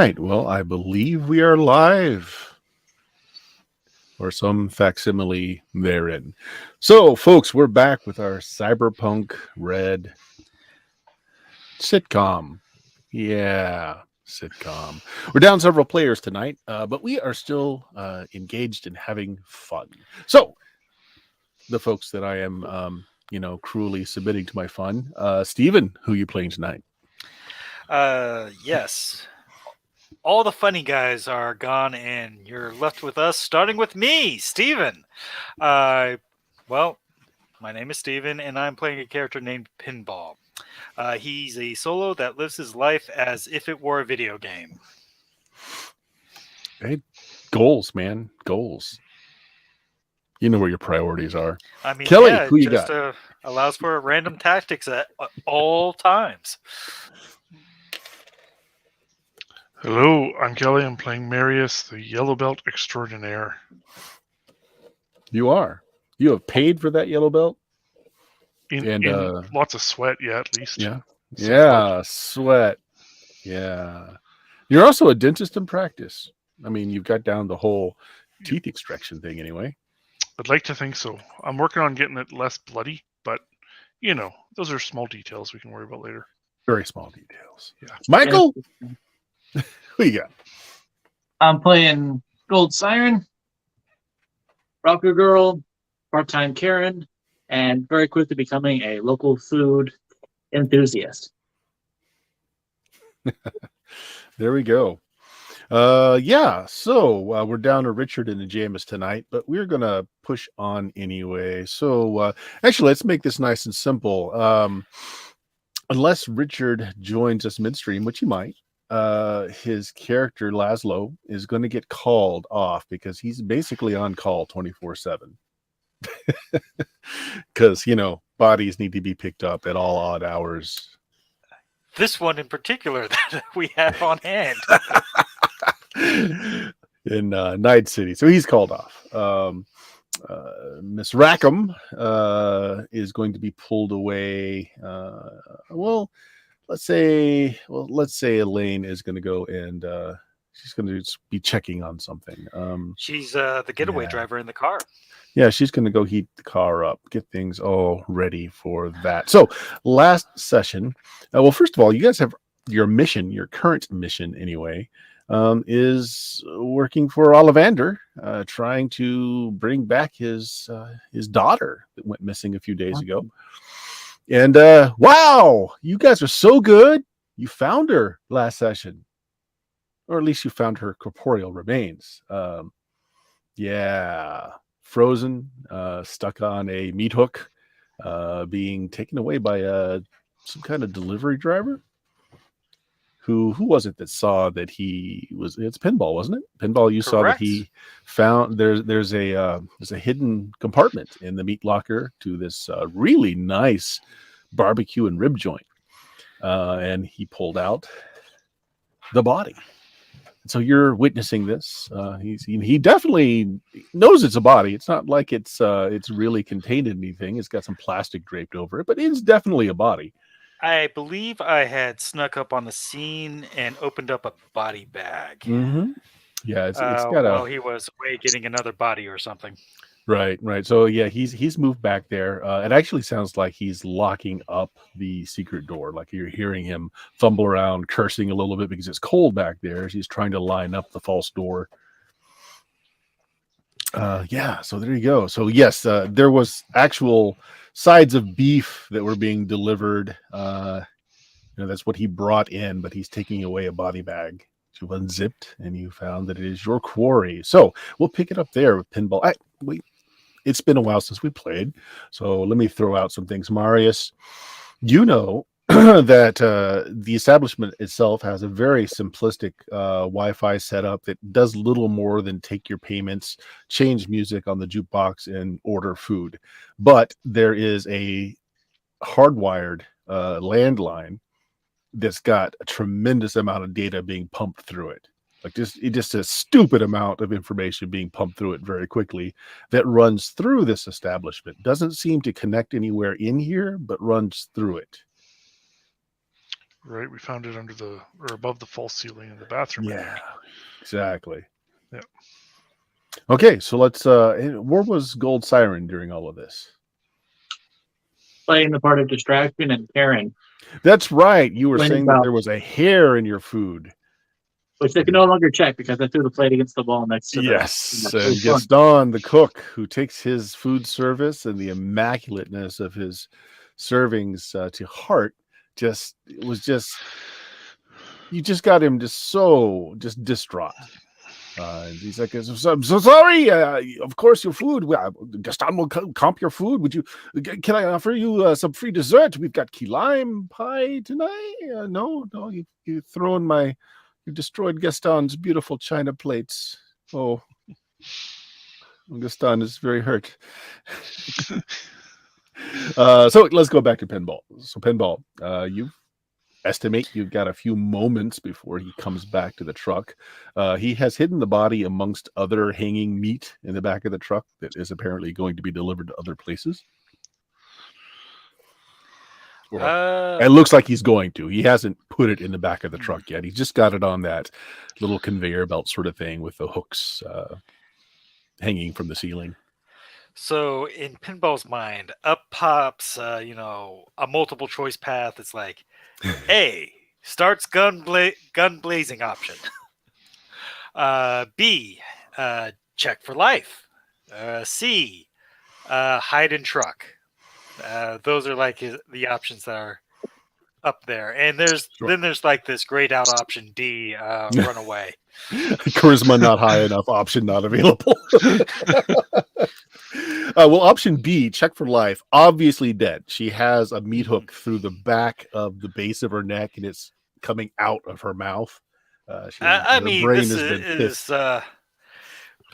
right. Well, I believe we are live, or some facsimile therein. So, folks, we're back with our Cyberpunk Red sitcom. Yeah, sitcom. We're down several players tonight, but we are still engaged in having fun. So, the folks that I am, cruelly submitting to my fun, Steven, who you playing tonight? Yes. All the funny guys are gone, and you're left with us, starting with me, Steven. Uh, well, my name is Steven, and I'm playing a character named Pinball. He's a solo that lives his life as if it were a video game. Hey, goals, man, goals. You know where your priorities are. I mean, Kelly, yeah, who it you just got? allows for random tactics at all times. Hello, I'm Kelly. I'm playing Marius, the Yellow Belt Extraordinaire. You are. You have paid for that yellow belt? In lots of sweat, yeah, at least. Yeah. So far. Sweat. Yeah. You're also a dentist in practice. I mean, you've got down the whole teeth extraction thing anyway. I'd like to think so. I'm working on getting it less bloody, but those are small details we can worry about later. Very small details. Yeah. Michael, who you got? I'm playing Gold Siren, Rocker Girl, part-time Karen, and very quickly becoming a local food enthusiast. There we go. So we're down to Richard and Jameis tonight, but we're gonna push on anyway. So actually, let's make this nice and simple. Unless Richard joins us midstream, which he might, his character Laszlo is going to get called off because he's basically on call 24/7. Because bodies need to be picked up at all odd hours. This one in particular that we have on hand. In Night City. So he's called off. Miss Rackham is going to be pulled away. Let's say Elaine is going to go and she's going to be checking on something. She's the getaway driver in the car. Yeah, she's going to go heat the car up, get things all ready for that. So last session, first of all, you guys have your mission, your current mission anyway, is working for Ollivander, trying to bring back his daughter that went missing a few days ago. And wow, you guys are so good. You found her last session, or at least you found her corporeal remains. Frozen, stuck on a meat hook, being taken away by some kind of delivery driver. Who was it that saw that it's Pinball, wasn't it? Pinball, you Correct. saw that he found there's a hidden compartment in the meat locker to this really nice barbecue and rib joint. And he pulled out the body. So you're witnessing this. He definitely knows it's a body. It's not like it's really contained in anything. It's got some plastic draped over it, but it's definitely a body. I believe I had snuck up on the scene and opened up a body bag. Mm-hmm. Yeah, it's got while he was away getting another body or something. Right. So yeah, he's moved back there. It actually sounds like he's locking up the secret door. Like you're hearing him fumble around, cursing a little bit because it's cold back there. He's trying to line up the false door. So there you go. So yes, there was actual sides of beef that were being delivered. That's what he brought in, but he's taking away a body bag. You've unzipped and you found that it is your quarry. So we'll pick it up there with Pinball. It's been a while since we played, so let me throw out some things. Marius, that the establishment itself has a very simplistic Wi-Fi setup that does little more than take your payments, change music on the jukebox, and order food. But there is a hardwired landline that's got a tremendous amount of data being pumped through it. Like just a stupid amount of information being pumped through it very quickly that runs through this establishment. Doesn't seem to connect anywhere in here, but runs through it. Right, we found it under the or above the false ceiling in the bathroom. I Yeah, think. exactly. Yeah. Okay, so let's. Where was Gold Siren during all of this? Playing the part of distraction and Karen, That's right. You were winning saying that there belt, was a hair in your food. which they can no longer check because I threw the plate against the wall next to the. Yes, It was and fun. Gaston, the cook, who takes his food service and the immaculateness of his servings to heart, just it was just you just got him just distraught. And he's like, I'm so sorry. Of course, your food. Gaston will comp your food. Would you? Can I offer you some free dessert? We've got key lime pie tonight. No, you thrown my, you destroyed Gaston's beautiful china plates. Oh, Gaston is very hurt. So let's go back to pinball. So pinball, you estimate you've got a few moments before he comes back to the truck. He has hidden the body amongst other hanging meat in the back of the truck that is apparently going to be delivered to other places. It looks like he's going to. He hasn't put it in the back of the truck yet. He's just got it on that little conveyor belt sort of thing with the hooks hanging from the ceiling. So in Pinball's mind, up pops, a multiple choice path. It's like, A, starts gun blazing option. B, check for life. C, hide in truck. Those are like the options that are up there. And there's like this grayed out option D, run away. Charisma not high enough, option not available. Well, option B, check for life, obviously dead. She has a meat hook through the back of the base of her neck, and it's coming out of her mouth. I mean, brain this has been is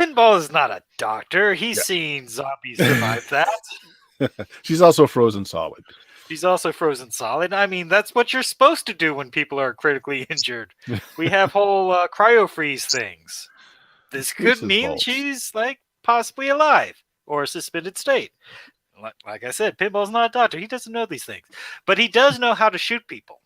Pinball is not a doctor. He's seen zombies survive that. She's also frozen solid. She's also frozen solid. I mean, that's what you're supposed to do when people are critically injured. We have whole cryo freeze things. This could mean she's like possibly alive or a suspended state. Like I said, Pinball's not a doctor. He doesn't know these things, but he does know how to shoot people.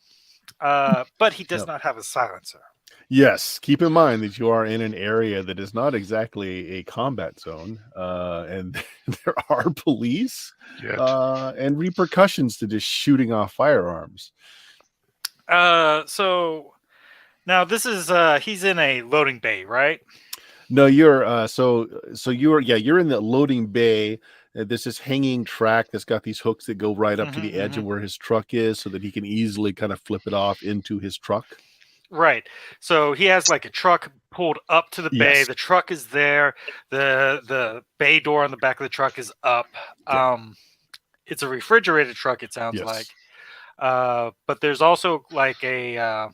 But he does not have a silencer. Yes, keep in mind that you are in an area that is not exactly a combat zone, and there are police and repercussions to just shooting off firearms. So now this is he's in a loading bay, right? No, you're so you're in the loading bay. There's this hanging track that's got these hooks that go right up to the edge of where his truck is, so that he can easily kind of flip it off into his truck. Right. So he has like a truck pulled up to the bay. Yes. The truck is there. The bay door on the back of the truck is up. It's a refrigerated truck, it sounds like. But there's also like a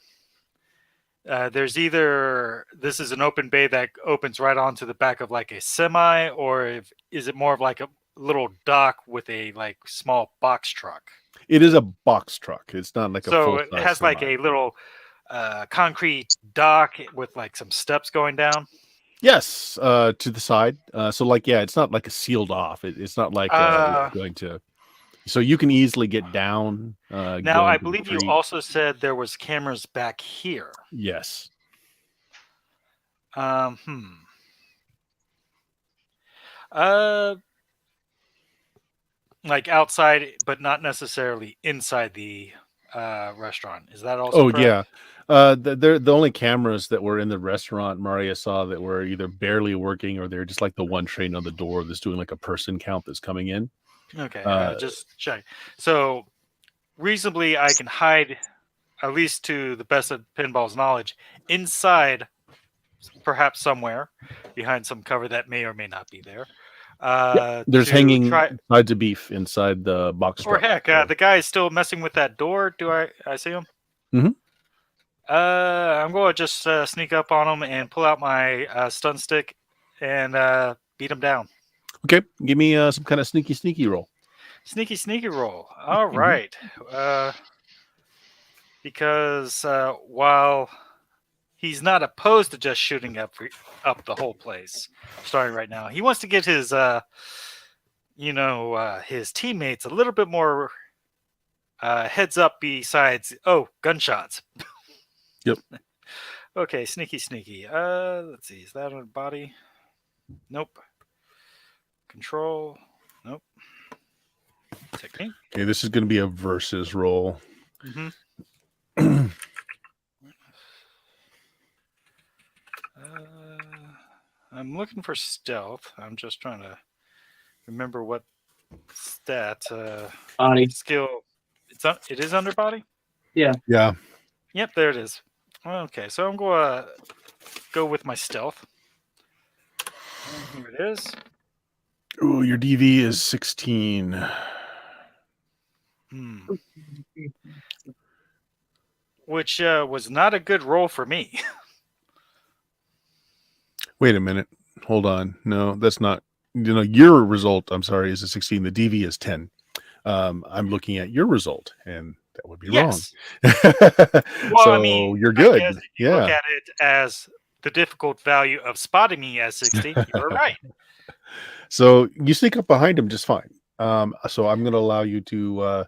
there's either this is an open bay that opens right onto the back of like a semi, or is it more of like a little dock with a like small box truck? It is a box truck. It's not like a full. So it has like a little concrete dock with like some steps going down. Yes, to the side. So like, it's not like a sealed off. It's not like it's going to. So you can easily get down. Now, I believe you also said there was cameras back here. Yes. Like outside, but not necessarily inside the restaurant. Is that also correct? Yeah. The only cameras that were in the restaurant Maria saw that were either barely working or they're just like the one train on the door that's doing like a person count that's coming in. Okay, just check. So reasonably, I can hide, at least to the best of Pinball's knowledge, inside, perhaps somewhere behind some cover that may or may not be there. There's hanging sides of beef inside the box truck. Or heck, the guy is still messing with that door. Do I see him? Mm-hmm. I'm going to just sneak up on him and pull out my stun stick and beat him down. Okay, give me some kind of sneaky roll. Sneaky roll. All right. Because while he's not opposed to just shooting up the whole place, starting right now, he wants to get his his teammates a little bit more heads up besides gunshots. Yep. Okay, sneaky. Let's see. Is that on body? Nope. Control. Nope. Technique. Okay, this is going to be a versus roll. Mm-hmm. I'm looking for stealth. I'm just trying to remember what stat Body. skill. It is under body. Yeah. Yeah. Yep, there it is. Okay, so I'm going to go with my stealth. And here it is. Oh, your DV is 16. Which was not a good roll for me. Wait a minute. Hold on. No, that's not. Your result, I'm sorry, is a 16. The DV is 10. I'm looking at your result, and that would be Yes. wrong. Well, So I mean, you're I good. guess if you look at it as the difficult value of spotting me as 60, you're right. So you sneak up behind him just fine. So I'm going to allow you to.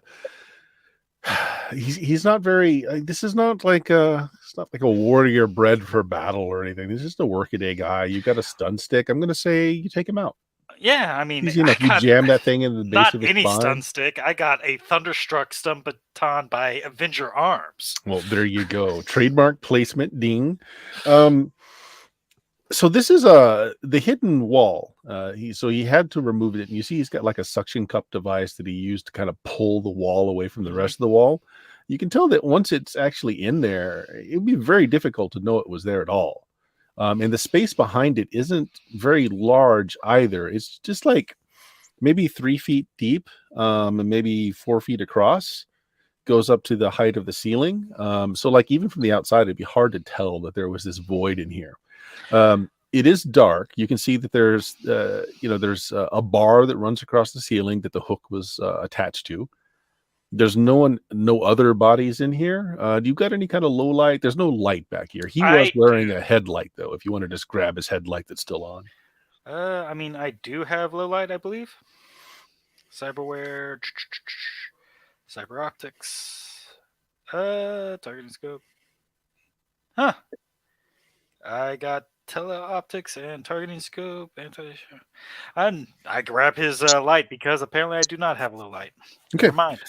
He's not very. This is not like it's not like a warrior bred for battle or anything. This is just a workaday guy. You got a stun stick. I'm going to say you take him out. Yeah, I mean, Easy enough. You jam that thing in the base not of his any spine. stun stick. I got a thunderstruck stun baton by Avenger Arms. Well, there you go. Trademark placement, ding. So this is the hidden wall. He had to remove it, and you see he's got like a suction cup device that he used to kind of pull the wall away from the rest of the wall. You can tell that once it's actually in there, it'd be very difficult to know it was there at all. And the space behind it isn't very large either. It's just like maybe 3 feet deep, and maybe 4 feet across. Goes up to the height of the ceiling. So like even from the outside, it'd be hard to tell that there was this void in here. It is dark. You can see that there's a bar that runs across the ceiling that the hook was attached to. There's no other bodies in here. Do you got any kind of low light? There's no light back here. He was wearing a headlight though. If you want to just grab his headlight that's still on. I mean, I do have low light, I believe. Cyberware, cyber optics, targeting scope. Huh. I got teleoptics and targeting scope. And I grab his light because apparently I do not have low light. Okay. Never mind.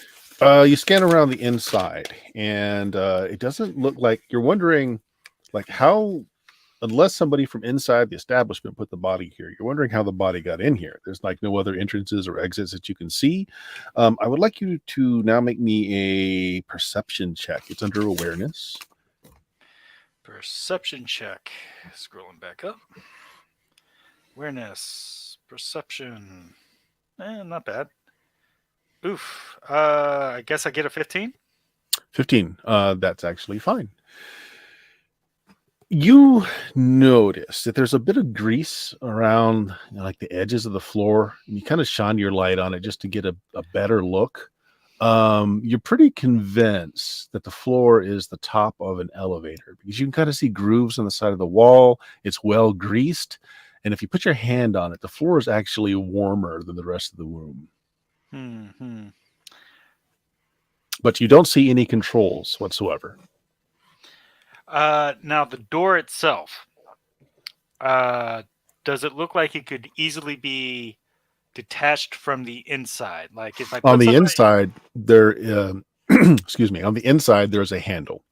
You scan around the inside, and it doesn't look like you're wondering, like how, unless somebody from inside the establishment put the body here, you're wondering how the body got in here. There's like no other entrances or exits that you can see. I would like you to now make me a perception check. It's under awareness. Perception check. Scrolling back up. Awareness. Perception. Not bad. Oof. I guess I get a 15. 15. That's actually fine. You notice that there's a bit of grease around like the edges of the floor, and you kind of shine your light on it just to get a better look. You're pretty convinced that the floor is the top of an elevator because you can kind of see grooves on the side of the wall. It's well greased, and if you put your hand on it, the floor is actually warmer than the rest of the room. But you don't see any controls whatsoever. Now the door itself. Does it look like it could easily be detached from the inside? Like if I put on the inside, there, excuse me, on the inside there's a handle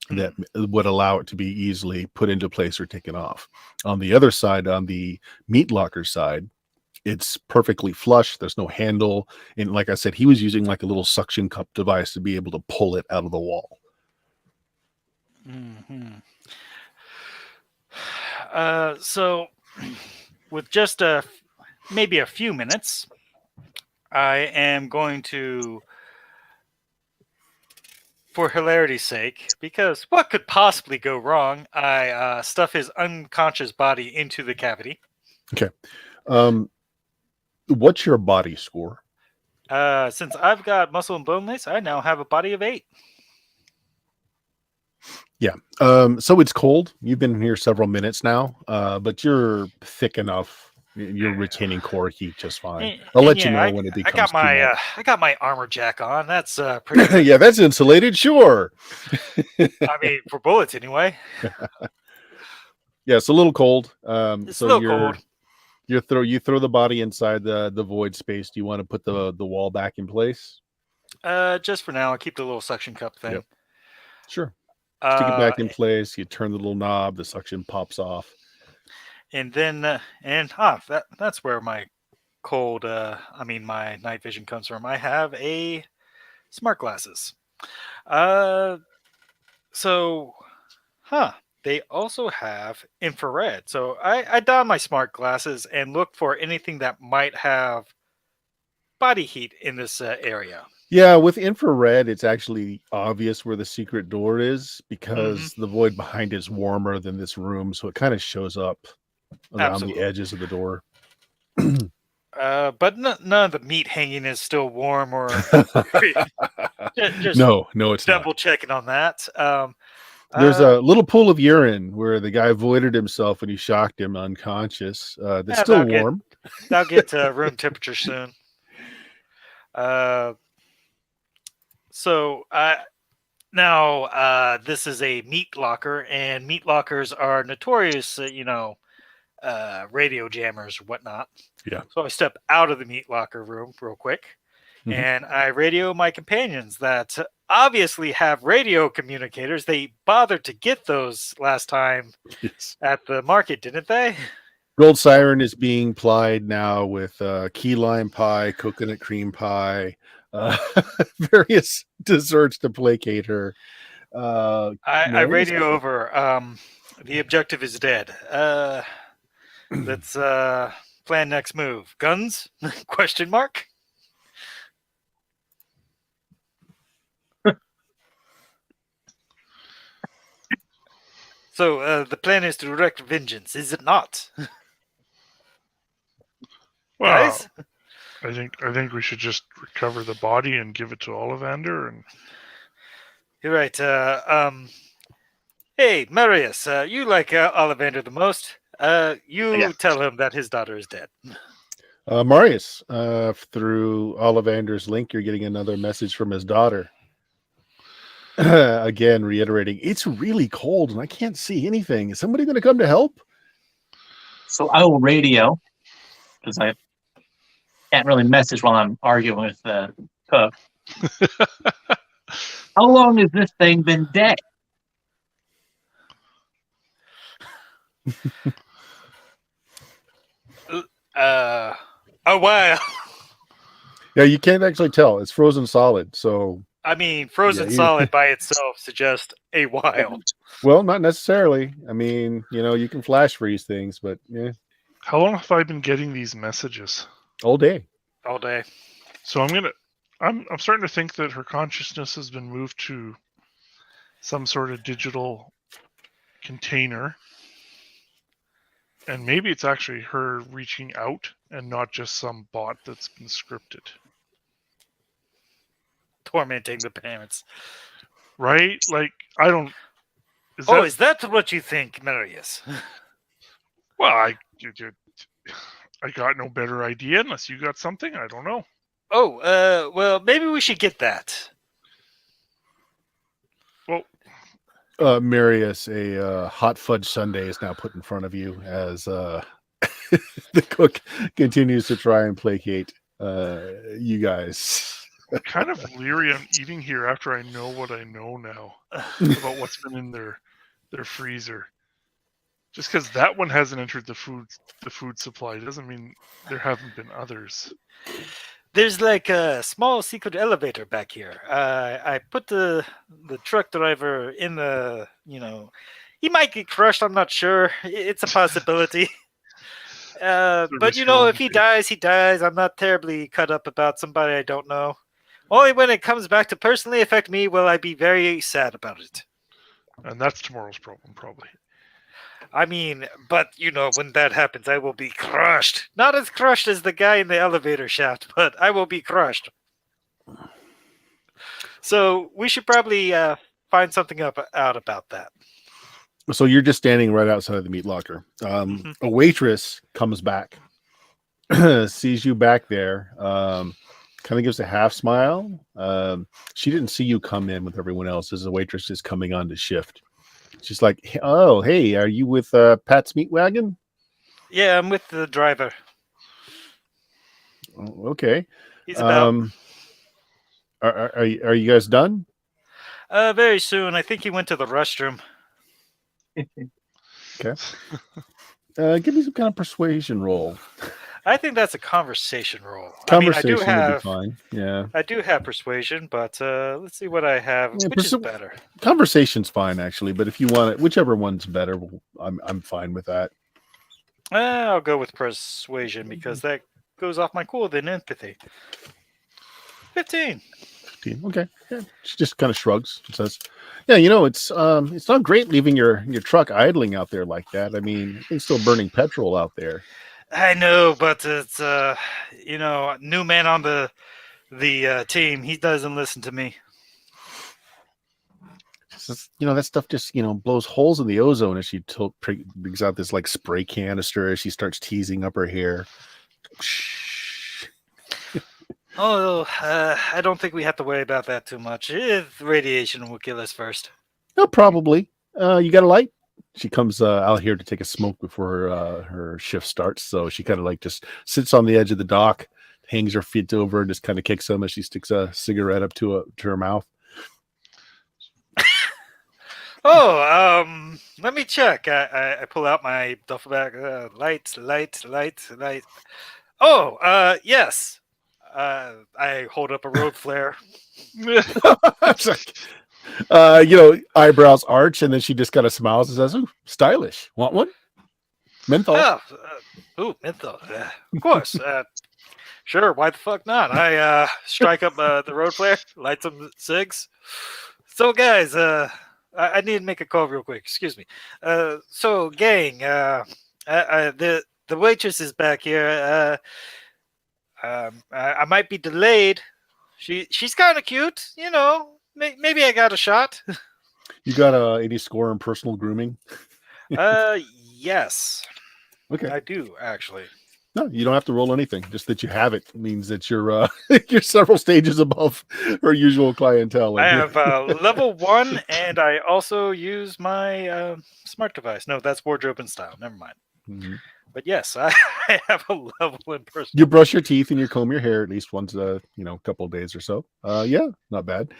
that would allow it to be easily put into place or taken off. On the other side, on the meat locker side, it's perfectly flush. There's no handle. And like I said, he was using like a little suction cup device to be able to pull it out of the wall. So with just maybe a few minutes, I am going to, for hilarity's sake, because what could possibly go wrong, I stuff his unconscious body into the cavity. Okay. What's your body score? Since I've got muscle and boneless, I now have a body of 8. Yeah. So it's cold. You've been here several minutes now, but you're thick enough. Your retaining core heat just fine. And, I'll and let you yeah, know when it I becomes got too my much. I got my armor jack on. That's pretty good. Yeah, that's insulated, sure. I mean, for bullets anyway. Yeah, it's a little cold. It's So a little cold. you throw the body inside the void space. Do you want to put the wall back in place? Just for now, I'll keep the little suction cup thing. Yep. Sure. Stick it Uh, back in place. You turn the little knob. The suction pops off. and then that's where my my night vision comes from. I have a smart glasses. Uh, so, they also have infrared. So I don my smart glasses and look for anything that might have body heat in this area. Yeah, with infrared, it's actually obvious where the secret door is Mm-hmm. because the void behind is warmer than this room, so it kind of shows up around Absolutely. the edges of the door. But none of the meat hanging is still warm or just No, it's not. double checking on that. There's a little pool of urine where the guy voided himself when he shocked him unconscious. That's Yeah, still warm. That'll get to room temperature soon. Now this is a meat locker, and meat lockers are notorious, radio jammers or whatnot. Yeah. So I step out of the meat locker room real quick, Mhm. and I radio my companions that obviously have radio communicators. They bothered to get those last time Yes. at the market, didn't they? Gold Siren is being plied now with key lime pie, coconut cream pie, various desserts to placate her. I radio over. The objective is dead. Let's plan next move. Guns? Question mark. So the plan is to wreak vengeance, is it not? Well, Guys? I think we should just recover the body and give it to Ollivander. And You're right. Hey, Marius, you like Ollivander the most. You tell him that his daughter is dead. Marius, through Ollivander's link, you're getting another message from his daughter. Again, reiterating, it's really cold and I can't see anything. Is somebody going to come to help? So I will radio, because I can't really message while I'm arguing with the cook. How long has this thing been dead? A while. Yeah, you can't actually tell. It's frozen solid. So, I mean, frozen Yeah, solid by itself suggests a while. well, not necessarily. I mean, you can flash freeze things, but yeah, how long have I been getting these messages? all day. All day. So I'm starting to think that her consciousness has been moved to some sort of digital container. And maybe it's actually her reaching out and not just some bot that's been scripted. Tormenting the parents. Right? Like, I don't... Is that what you think, Marius? Well, I got no better idea unless you got something. I don't know. Well, maybe we should get that. Well, Marius, a hot fudge sundae is now put in front of you as the cook continues to try and placate you guys. I'm kind of leery on eating here after I know what I know now about what's been in their freezer. Just because that one hasn't entered the food supply doesn't mean there haven't been others. There's like a small secret elevator back here. I put the truck driver in the, he might get crushed. I'm not sure. It's a possibility. But if he dies, he dies. I'm not terribly cut up about somebody I don't know. Only when it comes back to personally affect me will I be very sad about it. And that's tomorrow's problem, probably. I mean, but when that happens, I will be crushed. Not as crushed as the guy in the elevator shaft, but I will be crushed. So we should probably find something out about that. So you're just standing right outside of the meat locker. A waitress comes back sees you back there. Kind of gives a half smile. She didn't see you come in with everyone else as the waitress is coming on to shift. She's like, "Oh, hey, are you with Pat's Meat Wagon?" Yeah, I'm with the driver. "Oh, okay. He's about. Are you guys done?" Very soon. I think he went to the restroom. Okay. Give me some kind of persuasion roll. I think that's a conversation roll. Conversation would be I do fine. Yeah. have persuasion, but let's see what I have. Yeah, Which is better? Conversation's fine actually, but if you want it, whichever one's better, I'm fine with that. I'll go with persuasion because that goes off my cool than empathy. 15. 15. Okay. Yeah. She just kind of shrugs and says, "Yeah, it's not great leaving your truck idling out there like that. I mean, it's still burning petrol out there." I know, but it's new man on the team. He doesn't listen to me. She says, that stuff just blows holes in the ozone. As she brings out this like spray canister as she starts teasing up her hair. Oh, I don't think we have to worry about that too much. Radiation will kill us first. No, probably. You got a light? She comes out here to take a smoke before her shift starts. So she kind of like just sits on the edge of the dock, hangs her feet over, and just kind of kicks them as she sticks a cigarette up to her mouth. Oh, let me check. I pull out my duffel bag. Lights. Oh, yes. I hold up a road flare. It's like, eyebrows arch, and then she just kind of smiles and says, "Ooh, stylish. Want one? Menthol." Menthol. Of course. Sure. Why the fuck not? I strike up the road flare, light some cigs. So, guys, I need to make a call real quick. Excuse me. So, gang, the waitress is back here. I might be delayed. She's kind of cute, Maybe I got a shot. You got a 80 score in personal grooming? Yes. Okay. I do actually. No, you don't have to roll anything. Just that you have it means that you're you're several stages above her usual clientele. I have level 1, and I also use my smart device. No, that's wardrobe and style. Never mind. Mm-hmm. But yes, I have a level in person. You brush your teeth and you comb your hair at least once a couple of days or so. Yeah, not bad.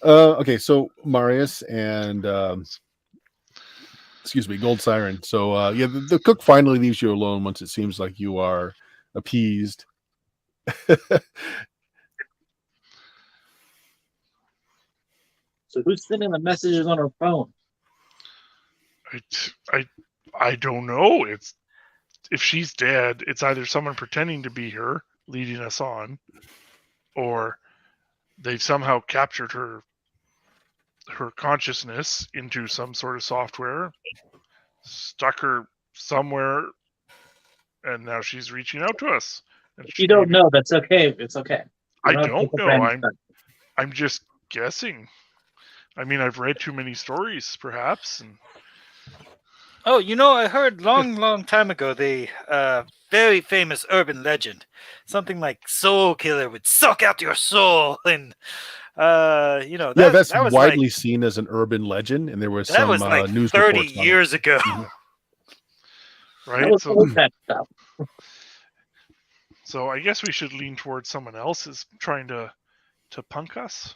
Okay, so Marius and Gold Siren. So the cook finally leaves you alone once it seems like you are appeased. So who's sending the messages on her phone? I don't know. It's if she's dead, it's either someone pretending to be her leading us on, or they've somehow captured her consciousness into some sort of software, stuck her somewhere, and now she's reaching out to us. If you don't know, that's okay. It's okay. I don't know. I'm just guessing. I mean, I've read too many stories, perhaps. And... Oh, I heard long time ago the very famous urban legend, something like soul killer would suck out your soul, and that's widely seen as an urban legend, and there was that some was like news 30 years ago. Right. That So I guess we should lean towards someone else is trying to punk us.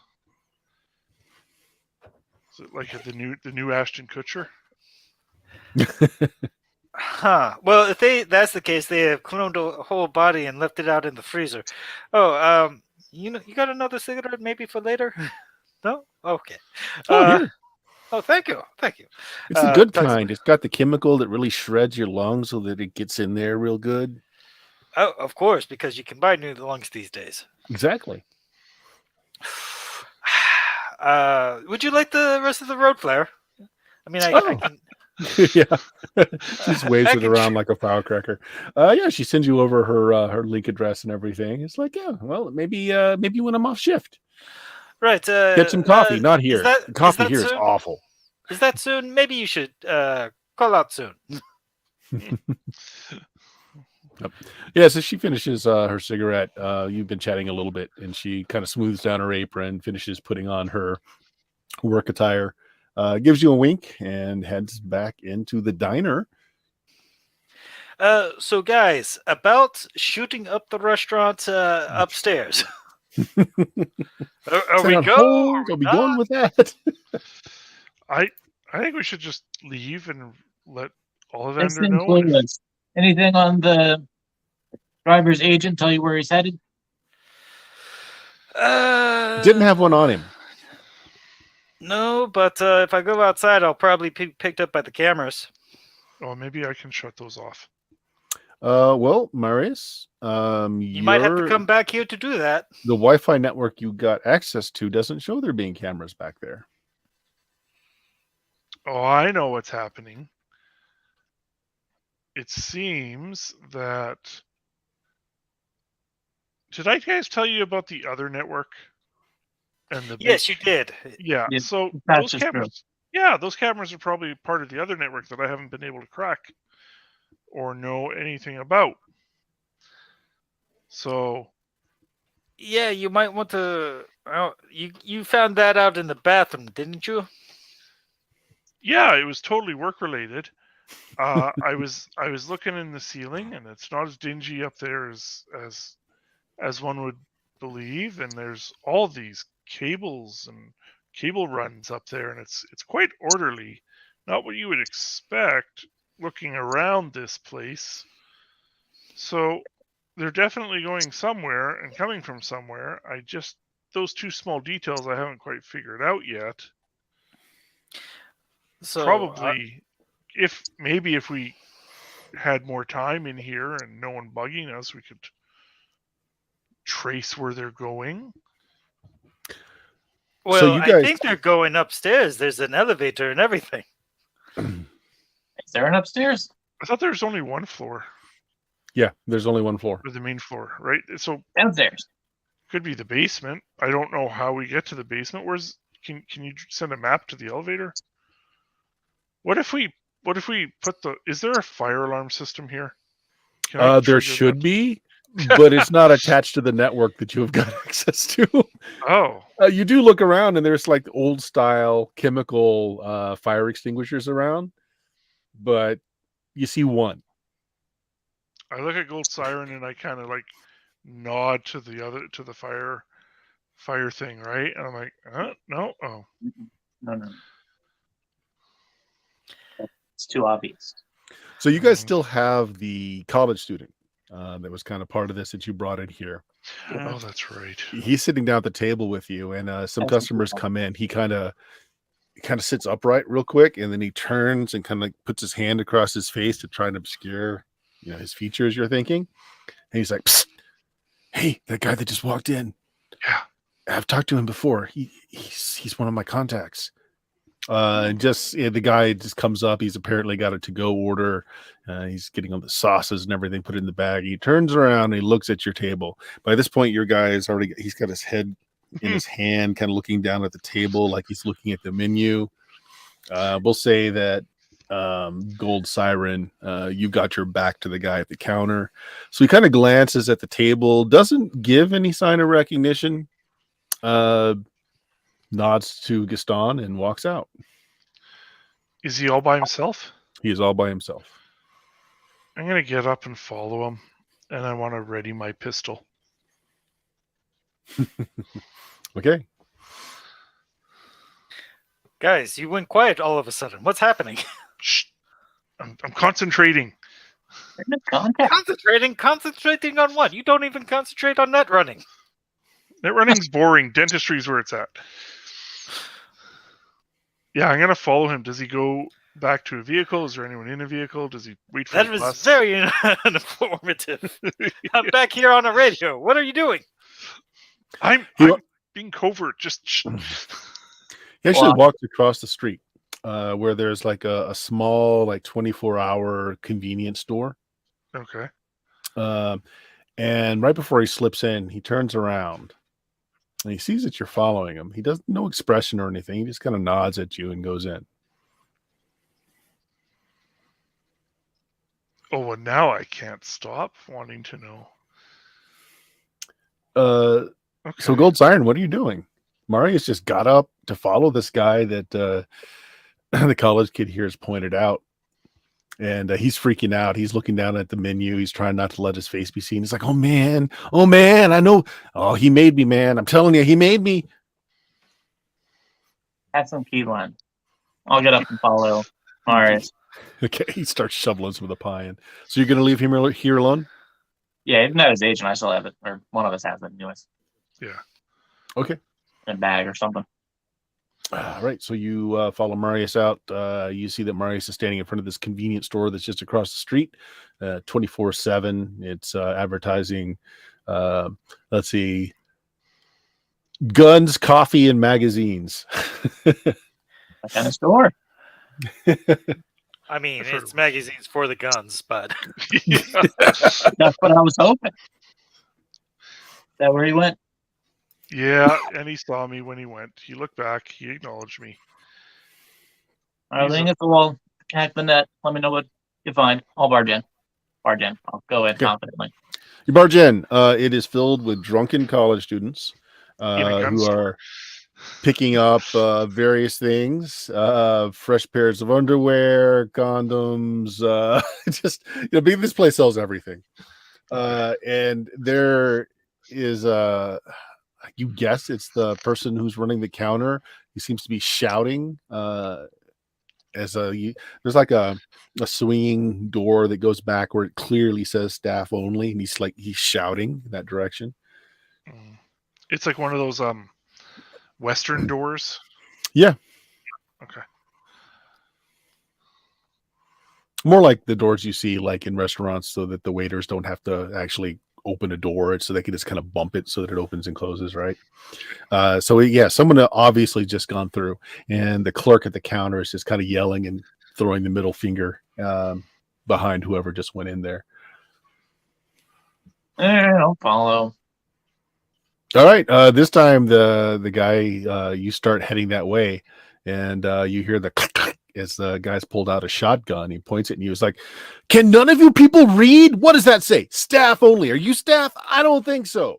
Is it like the new Ashton Kutcher? Huh. Well, if that's the case, they have cloned a whole body and left it out in the freezer. Oh, you got another cigarette maybe for later? No? Okay. Here. Oh, thank you. It's the good kind. It's got the chemical that really shreds your lungs so that it gets in there real good. Oh, of course, because you can buy new lungs these days. Exactly. Would you like the rest of the road flare? I mean, I can... Yeah. She just waves it around like a firecracker. Yeah, she sends you over her link address and everything. It's like, yeah, well, maybe when I'm off shift. Right. Get some coffee. Not here. Coffee here is awful. Is that soon? Maybe you should call out soon. Yeah, so she finishes her cigarette. You've been chatting a little bit, and she kind of smooths down her apron, finishes putting on her work attire, gives you a wink, and heads back into the diner. So guys, about shooting up the restaurant upstairs. Are Set we on go? hold. I'll be going not? with that. I think we should just leave and let This Ollivander know. And if, includes anything on the driver's agent tell you where he's headed? Didn't have one on him. No, but if I go outside, I'll probably be picked up by the cameras. oh, maybe I can shut those off. Well, Marius, You might have to come back here to do that. the Wi-Fi network you got access to doesn't show there being cameras back there. Oh, I know what's happening. It seems that. Did I guys tell you about the other network? And the Yes, you did. Yeah. Yeah, So that's those just cameras. Yeah, those cameras are probably part of the other network that I haven't been able to crack or know anything about. So Yeah, you might want to. Well, you found that out in the bathroom, didn't you? yeah, it was totally work related. I was looking in the ceiling, and it's not as dingy up there as one would believe. And there's all these cables and cable runs up there, and it's quite orderly. Not what you would expect looking around this place. So they're definitely going somewhere and coming from somewhere. I just those two small details I haven't quite figured out yet. So Probably if we had more time in here and no one bugging us, we could trace where they're going. well, So you I guys- think they're going upstairs. There's an elevator and everything. Is there an upstairs? I thought there was only one floor, Yeah, there's only one floor. or the main floor, right? So Downstairs. could be the basement. I don't know how we get to the basement. Can you send a map to the elevator? What if we put the? Is there a fire alarm system here? Can I There trigger should that? be, but it's not attached to the network that you have got access to. Oh, You do look around, and there's like old style chemical fire extinguishers around, but you see one. I look at Gold Siren and I kind of like nod to the fire thing, right? And I'm like, no, oh, No. It's too obvious. So you guys still have the college student that was kind of part of this that you brought in here. oh, that's right. He's sitting down at the table with you, and some That's customers cool. come in. He kind of sits upright real quick, and then he turns and kind of like puts his hand across his face to try and obscure, his features. You're thinking, and he's like, "Psst. Hey, that guy that just walked in. Yeah. I've talked to him before. He's one of my contacts." The guy just comes up. He's apparently got a to-go order. He's getting all the sauces and everything put in the bag. He turns around and he looks at your table. By this point, your guy is already. He's got his head in his hand, kind of looking down at the table like he's looking at the menu. We'll say that Gold Siren, you got your back to the guy at the counter. So he kind of glances at the table, doesn't give any sign of recognition, nods to Gaston and walks out. Is he all by himself? He is all by himself. I'm gonna get up and follow him, and I want to ready my pistol. Okay. Guys, you went quiet all of a sudden. What's happening? Shh. I'm concentrating. Concentrating on what? You don't even concentrate on net running. Net running's boring. Dentistry's where it's at. Yeah, I'm gonna follow him. Does he go back to a vehicle? Is there anyone in a vehicle? Does he wait for That the was bus? very informative. I'm back here on the radio. What are you doing? I'm He wa- being covert. Just shh. He actually Well, walks across the street where there's like a small, like 24-hour convenience store. Okay. And right before he slips in, he turns around and he sees that you're following him. He does no expression or anything. He just kind of nods at you and goes in. Oh, well, now I can't stop wanting to know. So Okay. Gold Siren, what are you doing? Marius just got up to follow this guy that the college kid here has pointed out. And he's freaking out. He's looking down at the menu. He's trying not to let his face be seen. He's like, oh, man, I know. Oh, he made me, man. I'm telling you, he made me. Have some key lime. I'll get up and follow Marius. Okay, he starts shoveling some of the pie in. So you're going to leave him here alone? Yeah, even at his age, and I still have it, or one of us has it, anyways. Yeah. Okay. In a bag or something. All right, so you follow Marius out. You see that Marius is standing in front of this convenience store that's just across the street, 24/7. It's advertising, let's see, guns, coffee, and magazines. That kind of store. I mean, I've heard it's of- magazines for the guns, but Yeah. That's what I was hoping. Is that where he went? Yeah, and he saw me when he went. He looked back. He acknowledged me. I'll He's lean a- at the wall, hack the net. Let me know what you find. I'll barge in. I'll go in Okay. confidently. You barge in. It is filled with drunken college students In a gun who store. are picking up various things, fresh pairs of underwear, condoms, just this place sells everything. And there is you guess it's the person who's running the counter. He seems to be shouting there's like a swinging door that goes back where it clearly says staff only, and he's shouting in that direction. Mm. It's like one of those Western doors. Yeah. Okay. More like the doors you see like in restaurants, so that the waiters don't have to actually open a door, so they can just kind of bump it so that it opens and closes, right? Someone obviously just gone through, and the clerk at the counter is just kind of yelling and throwing the middle finger behind whoever just went in there. I'll follow. All right, this time the guy you start heading that way, and you hear the as the guy's pulled out a shotgun. He points it, and he was like, "Can none of you people read? What does that say? Staff only. Are you staff? I don't think so."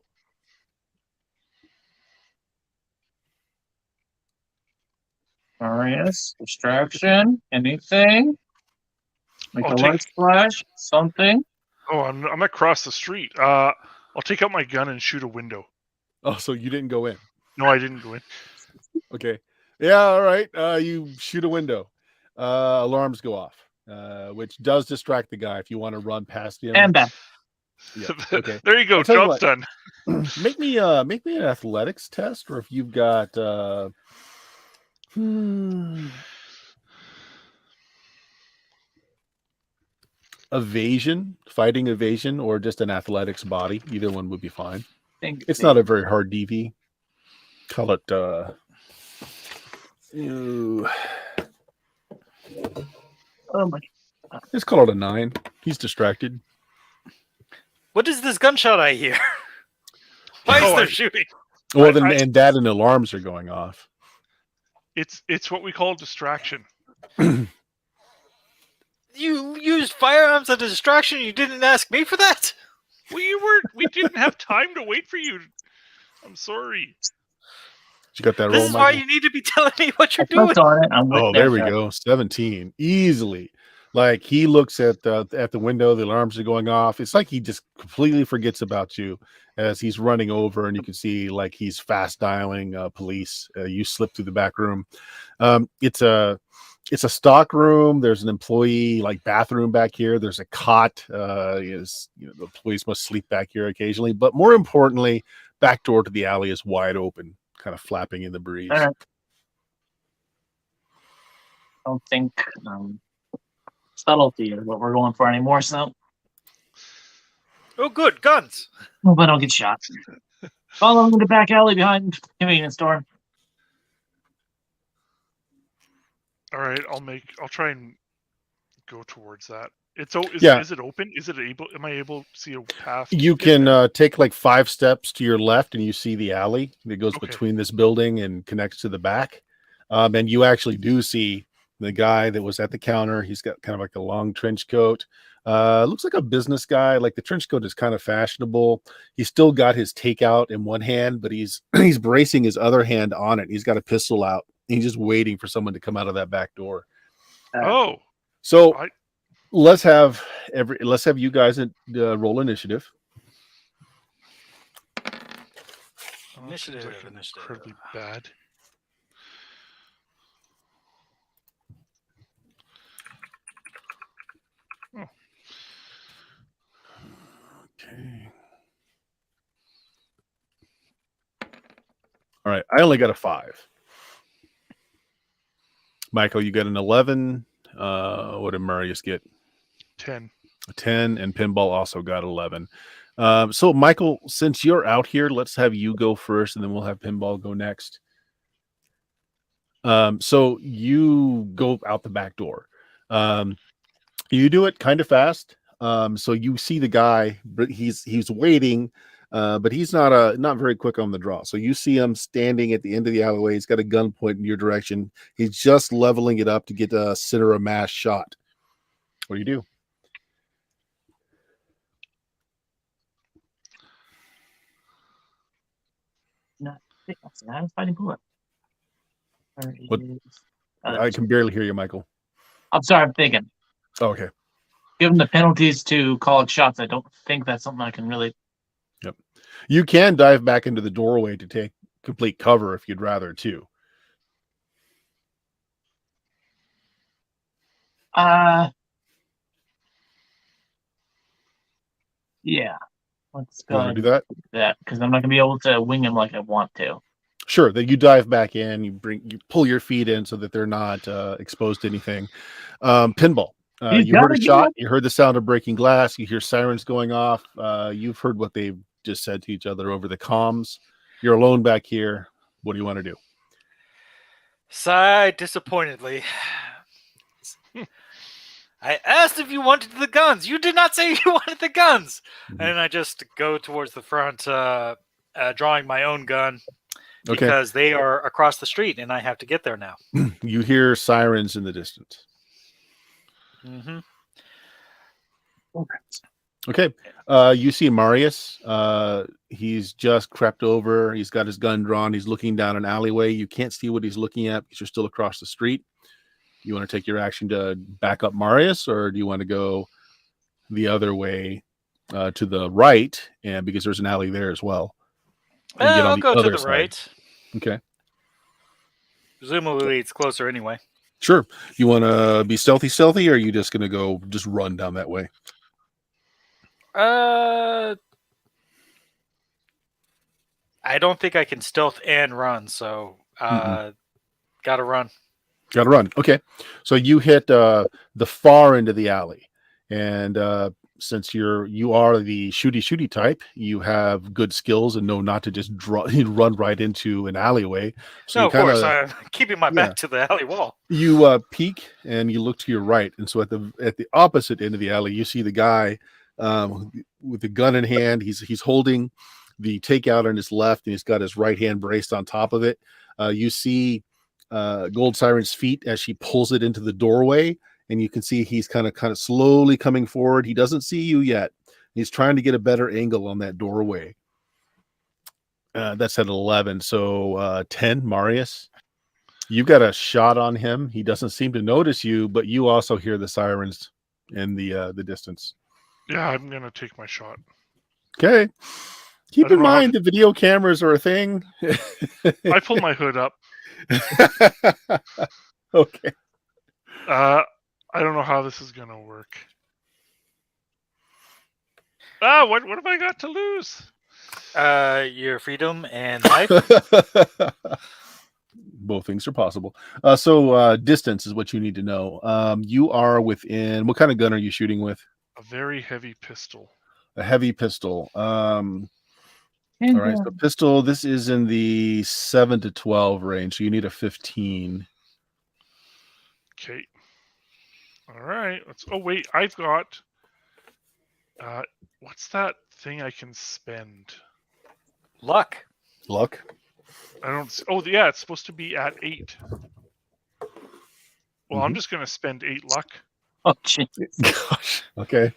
Marius, distraction, anything? Make I'll a take- light splash, something. Oh, I'm across the street. I'll take out my gun and shoot a window. Oh, so you didn't go in? No, I didn't go in. Okay. Yeah. All right. You shoot a window. Alarms go off, which does distract the guy if you want to run past him. And back. Yeah. Okay. There you go. I'll tell you Job's what. done. Make me an athletics test, or if you've got fighting evasion, or just an athletics body. Either one would be fine. It's not a very hard DV. Call it Oh my. let's call it a 9. He's distracted. what is this gunshot I hear? Why is there shooting? Well, then, and that and alarms are going off. It's what we call distraction. You used firearms as a distraction. You didn't ask me for that. We didn't have time to wait for you. I'm sorry. You got that This roll, is why Michael? you need to be telling me what you're I clicked doing. on it. I'm with Oh, there we go. 17. Easily. Like, he looks at the window, the alarms are going off. It's like he just completely forgets about you as he's running over, and you can see like he's fast dialing police. You slip through the back room. It's a stock room. There's an employee like bathroom back here. There's a cot. The police must sleep back here occasionally. But more importantly, back door to the alley is wide open, kind of flapping in the breeze. I don't think subtlety is what we're going for anymore, so Oh, good guns. hope I don't get shot. Follow me to the back alley behind the convenience store. All right, I'll try and go towards that. Is it open? Am I able to see a path? You can take like 5 steps to your left, and you see the alley that goes Okay. between this building and connects to the back. And you actually do see the guy that was at the counter. He's got kind of like a long trench coat. Looks like a business guy. Like the trench coat is kind of fashionable. He's still got his takeout in one hand, but he's he's bracing his other hand on it. He's got a pistol out. He's just waiting for someone to come out of that back door. Oh, So I- let's have you guys roll initiative. that seems like incredibly bad. Oh, Okay. All right. I only got a 5. Michael, you got an 11. What did Marius get? 10. A 10, and Pinball also got 11. So, Michael, since you're out here, let's have you go first, and then we'll have Pinball go next. So you go out the back door. You do it kind of fast. So you see the guy, but he's waiting, but he's not very quick on the draw. So you see him standing at the end of the alleyway. He's got a gun pointing in your direction. He's just leveling it up to get a center of mass shot. What do you do? No, that's not a fighting bullet. What? I can barely hear you, Michael. I'm sorry, I'm thinking. Oh, okay. Given the penalties to called shots, I don't think that's something I can really. Yep. You can dive back into the doorway to take complete cover if you'd rather too. Yeah. Let's You go want ahead to do that? that because I'm not gonna be able to wing him like I want to. Sure. That you dive back in, you pull your feet in so that they're not exposed to anything. Pinball. You heard a shot. You heard the sound of breaking glass. You hear sirens going off. You've heard what they've just said to each other over the comms. You're alone back here. What do you want to do? Sigh disappointedly. I asked if you wanted the guns. You did not say you wanted the guns. Mhm. And I just go towards the front, drawing my own gun Okay. because they are across the street and I have to get there now. You hear sirens in the distance. Mm-hmm. Okay. You see Marius. He's just crept over. He's got his gun drawn. He's looking down an alleyway. You can't see what he's looking at because you're still across the street. You want to take your action to back up Marius, or do you want to go the other way to the right? And because there's an alley there as well. And get on I'll the go to other the side. right. Okay. Presumably it's closer anyway. Sure. You want to be stealthy, or are you just going to go just run down that way? I don't think I can stealth and run, so gotta run. Gotta run. Okay. So you hit the far end of the alley. And since you are the shooty type, you have good skills and know not to just run right into an alleyway. So No, you of course. kinda, I'm keeping my back to the alley wall. you peek and you look to your right. And so at the opposite end of the alley, you see the guy with the gun in hand. He's holding the takeout on his left, and he's got his right hand braced on top of it. You see Gold Siren's feet as she pulls it into the doorway, and you can see he's kind of slowly coming forward. He doesn't see you yet. He's trying to get a better angle on that doorway. That's at 11. So 10, Marius. You've got a shot on him. He doesn't seem to notice you, but you also hear the sirens in the distance. Yeah, I'm gonna take my shot. Okay. Keep I don't in know how mind the video cameras are a thing. I pull my hood up. Okay. I don't know how this is gonna work. What have I got to lose? Your freedom and life. Both things are possible. So distance is what you need to know. You are within. What kind of gun are you shooting with? A very heavy pistol. A heavy pistol. All right. So pistol. This is in the 7 to 12 range. So you need a 15. Okay. All right. Oh wait, I've got. What's that thing I can spend? Luck. Luck. I don't. Oh yeah, it's supposed to be at 8. Well, I'm just gonna spend 8 luck. Oh, jeez. Gosh. Okay.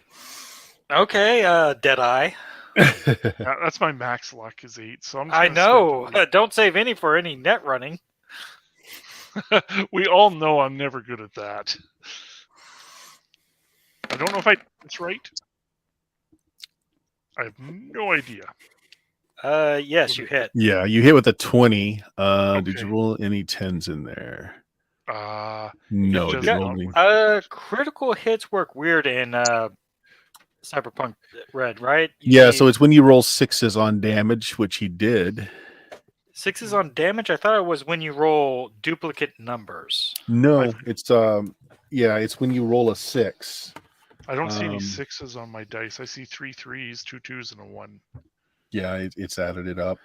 Okay, Deadeye. Yeah, that's my max luck is 8. So I'm just I gonna spend know. Don't save any for any net running. we all know I'm never good at that. I don't know if that's right. I have no idea. Yes, you hit. Yeah, you hit with a 20. Did you Okay. roll any 10s in there? No, it does didn't not roll any. work. Critical hits work weird in Cyberpunk Red, right? Yeah, so it's when you roll 6s on damage, which he did. 6s on damage. I thought it was when you roll duplicate numbers. No, it's it's when you roll a 6. I don't see any 6s on my dice. I see 3 3s, 2 2s, and a 1. Yeah, it's added it up.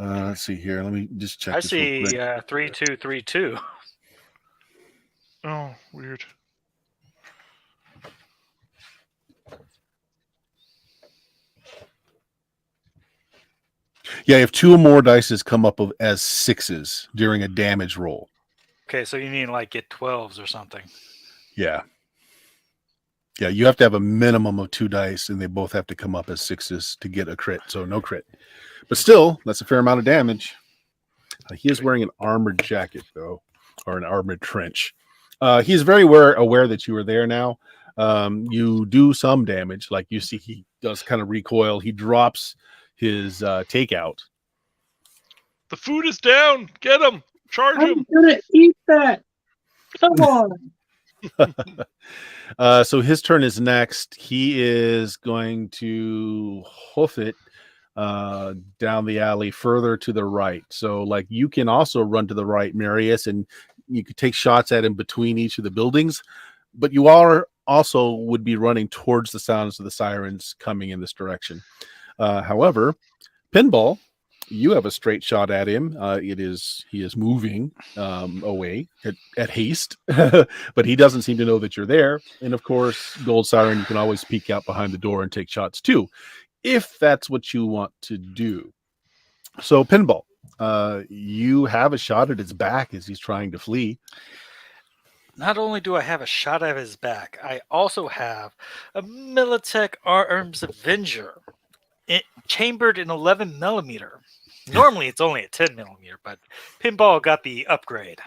Let's see here. Let me just check I this real see quick. 3 2 3 2. Oh, weird. Yeah, if 2 or more dices come up as 6s during a damage roll. Okay, so you need to like get 12s or something. Yeah. Yeah, you have to have a minimum of 2 dice, and they both have to come up as 6s to get a crit. So no crit. But still, that's a fair amount of damage. He is wearing an armored jacket, though, or an armored trench. He's very aware that you are there now. You do some damage. Like you see, he does kind of recoil. He drops his takeout. The food is down. Get him. Charge him. I'm gonna eat that. Come on. So his turn is next. He is going to hoof it down the alley further to the right. So like you can also run to the right, Marius, and you could take shots at him between each of the buildings, but you are also would be running towards the sounds of the sirens coming in this direction. However, Pinball, you have a straight shot at him. He is moving away at haste, but he doesn't seem to know that you're there. And of course, Gold Siren, you can always peek out behind the door and take shots too, if that's what you want to do. So, Pinball, you have a shot at his back as he's trying to flee. Not only do I have a shot at his back, I also have a Militech Arms Avenger, chambered in 11 millimeter. Normally it's only a 10 millimeter, but Pinball got the upgrade.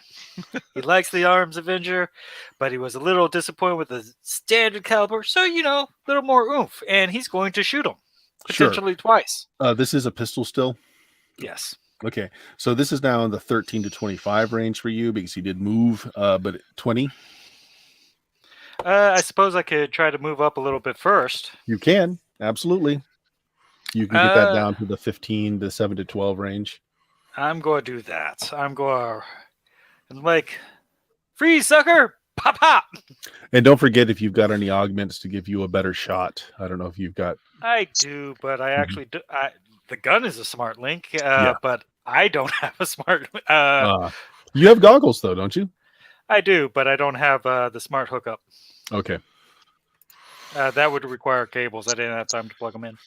He likes the Arms Avenger, but he was a little disappointed with the standard caliber, so a little more oomph, and he's going to shoot him potentially twice. This is a pistol still. Yes. Okay, so this is now in the 13 to 25 range for you because he did move, but 20. I suppose I could try to move up a little bit first. You can, absolutely. You can get that down to the 15 to 7 to 12 range. I'm going to do that. I'm going to, freeze, sucker! Pop, pop! And don't forget if you've got any augments to give you a better shot. I don't know if you've got... I do, but I actually do. The gun is a smart link, Yeah. but I don't have a smart... you have goggles, though, don't you? I do, but I don't have the smart hookup. Okay. That would require cables. I didn't have time to plug them in.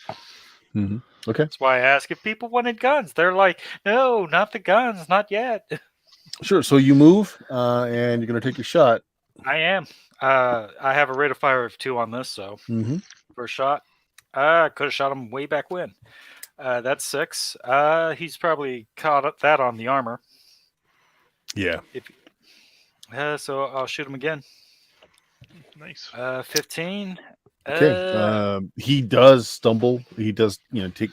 Mm-hmm. Okay. That's why I asked if people wanted guns. They're like, no, not the guns, not yet. Sure. So you move, and you're going to take your shot. I am. I have a rate of fire of 2 on this, so first shot. I could have shot him way back when. That's 6. He's probably caught up that on the armor. Yeah. So I'll shoot him again. Nice. 15. Okay. He does stumble. He does, take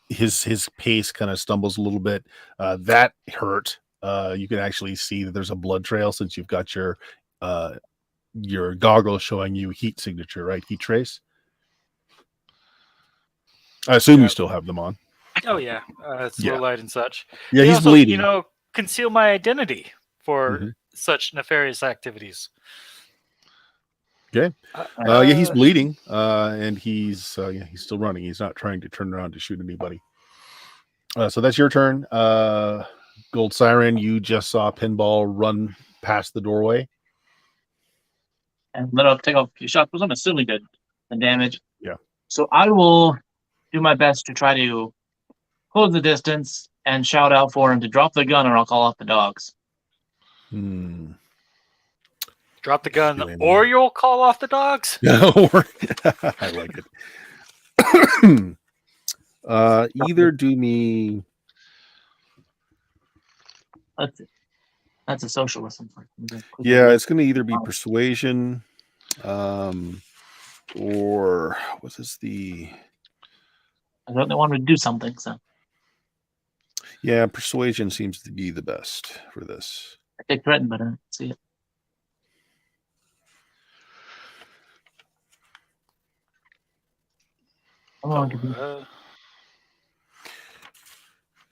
his pace kind of stumbles a little bit. That hurt. You can actually see that there's a blood trail since you've got your goggles showing you heat signature, right? Heat trace. I assume you still have them on. Oh yeah, it's low light and such. Yeah, They he's also, bleeding. Conceal my identity for such nefarious activities. Okay. Yeah, he's bleeding, and he's still running. He's not trying to turn around to shoot anybody. So that's your turn. Gold Siren, you just saw Pinball run past the doorway. And let up take off a few shots, because I'm assuming did the damage. Yeah. So I will do my best to try to close the distance and shout out for him to drop the gun, or I'll call off the dogs. Drop the gun, Doing or you'll call off the dogs. I like it. Either do me. That's a socialism. Yeah, it's going to either be persuasion, or what is the? I don't want to do something, so Yeah, persuasion seems to be the best for this. I picked threaten, but I don't see it.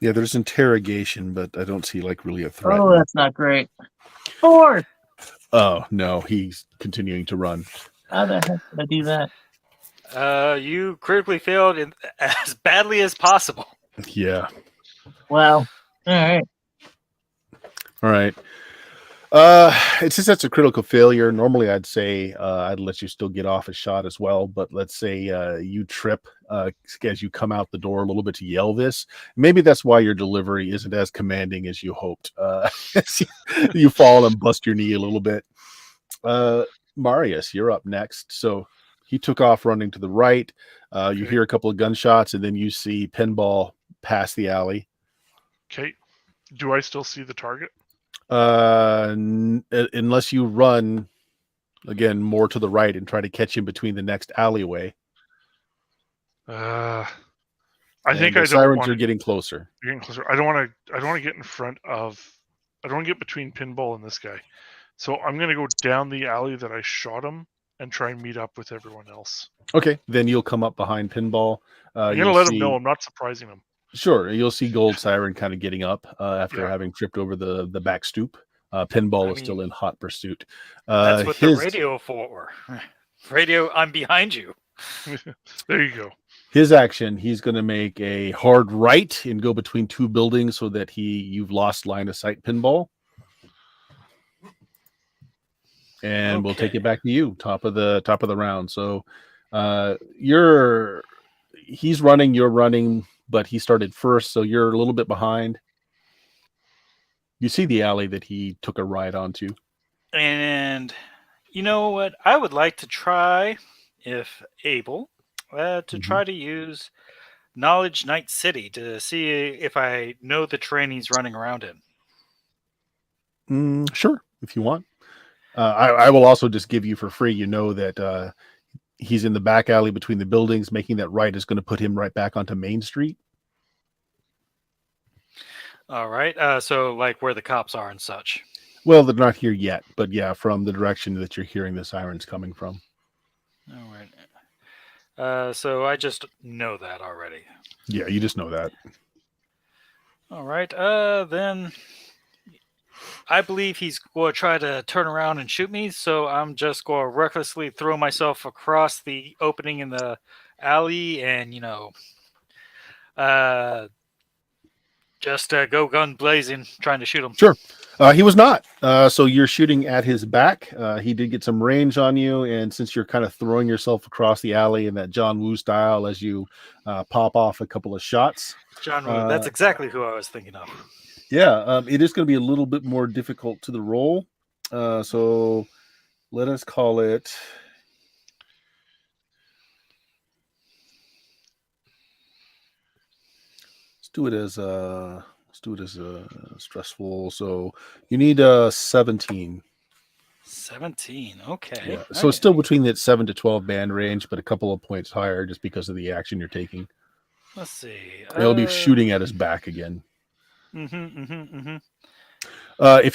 Yeah, there's interrogation, but I don't see like really a threat. Oh, that's not great. 4. Oh no, he's continuing to run. How the heck did I do that? You critically failed as badly as possible. Yeah. Well, all right. All right. Since that's a critical failure, normally I'd say I'd let you still get off a shot as well. But let's say you trip as you come out the door a little bit to yell this. Maybe that's why your delivery isn't as commanding as you hoped. You fall and bust your knee a little bit. Marius, you're up next. So he took off running to the right. You hear a couple of gunshots, and then you see Pinball pass the alley. Okay. Do I still see the target? Unless you run again more to the right and try to catch him between the next alleyway. I think the sirens are getting closer. You're getting closer. I don't want to get in front of. I don't want to get between Pinball and this guy. So I'm going to go down the alley that I shot him and try and meet up with everyone else. Okay, then you'll come up behind Pinball. I'm going to let him know I'm not surprising him. Sure, you'll see Gold Siren kind of getting up after having tripped over the back stoop. Pinball is still in hot pursuit. That's what the radio for. Radio, I'm behind you. There you go. His action, he's going to make a hard right and go between two buildings so that you've lost line of sight, Pinball. And we'll take it back to you, top of the round. So he's running, you're running, but he started first, so you're a little bit behind. You see the alley that he took a ride onto. And you know what? I would like to try, if able, to try to use Knowledge Night City to see if I know the terrain he's running around in. Sure, if you want. I will also just give you for free. You know that he's in the back alley between the buildings. Making that right is going to put him right back onto Main Street. All right. So like where the cops are and such. Well, they're not here yet, but yeah, from the direction that you're hearing the sirens coming from. All right. So I just know that already. Yeah, you just know that. All right. Then I believe he's going to try to turn around and shoot me, so I'm just going to recklessly throw myself across the opening in the alley and, just go gun blazing, trying to shoot him. Sure. He was not. So you're shooting at his back. He did get some range on you, and since you're kind of throwing yourself across the alley in that John Woo style as you pop off a couple of shots. John Woo, that's exactly who I was thinking of. Yeah, it is going to be a little bit more difficult to the roll. So let us call it. Let's do it as stressful. So you need 17. 17. Okay. Yeah. So it's still between that 7 to 12 band range, but a couple of points higher just because of the action you're taking. Let's see. They'll be shooting at his back again. If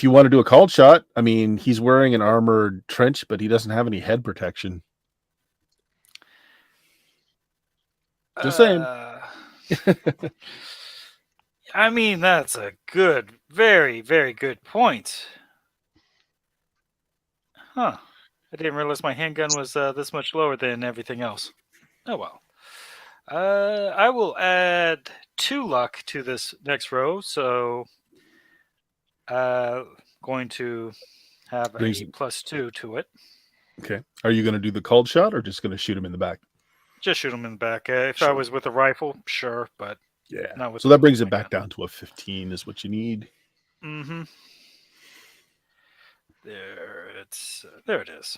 you want to do a called shot, I mean, he's wearing an armored trench, but he doesn't have any head protection. Just saying. I mean, that's a good, very, very good point. Huh. I didn't realize my handgun was this much lower than everything else. Oh, well. I will add 2 luck to this next row, so going to have a +2 to it. Okay. Are you going to do the called shot or just going to shoot him in the back? Just shoot him in the back. If I was with a rifle, sure, but yeah. Not with so that brings it back down to a 15 is what you need. There it is.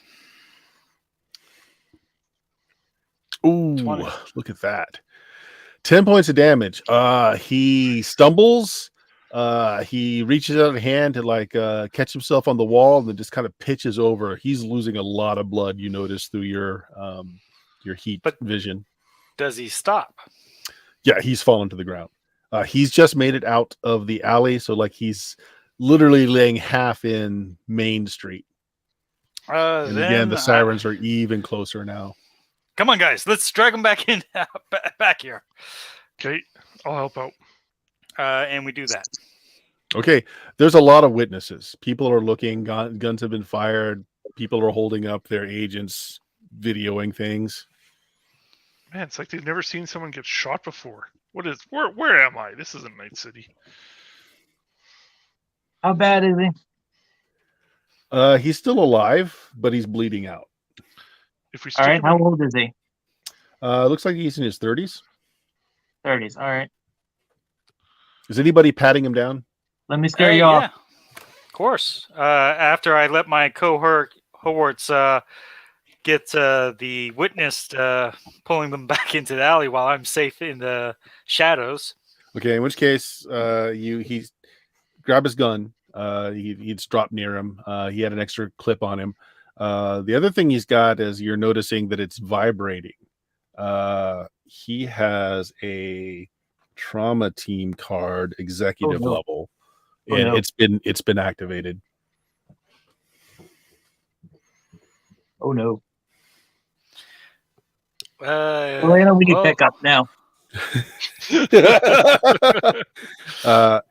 Ooh, 20. look at that. 10 points of damage. He stumbles. He reaches out a hand to catch himself on the wall and then just kind of pitches over. He's losing a lot of blood, you notice through your heat vision. Does he stop? Yeah, he's fallen to the ground. He's just made it out of the alley, so he's literally laying half in Main Street. And again, the sirens are even closer now. Come on, guys. Let's drag him back in, back here. Okay, I'll help out. And we do that. Okay, there's a lot of witnesses. People are looking. Guns have been fired. People are holding up their agents, videoing things. Man, it's like they've never seen someone get shot before. Where am I? This isn't Night City. How bad is he? He's still alive, but he's bleeding out. If we All right, how old is he? Looks like he's in his 30s. 30s. All right. Is anybody patting him down? Let me scare you off. Yeah, of course. After I let my cohorts get the witness pulling them back into the alley while I'm safe in the shadows. Okay, in which case, he grab his gun. He'd dropped near him. He had an extra clip on him. The other thing he's got is you're noticing that it's vibrating. He has a trauma team card, executive level, and it's been activated. Oh no! Elena, we need pick up now.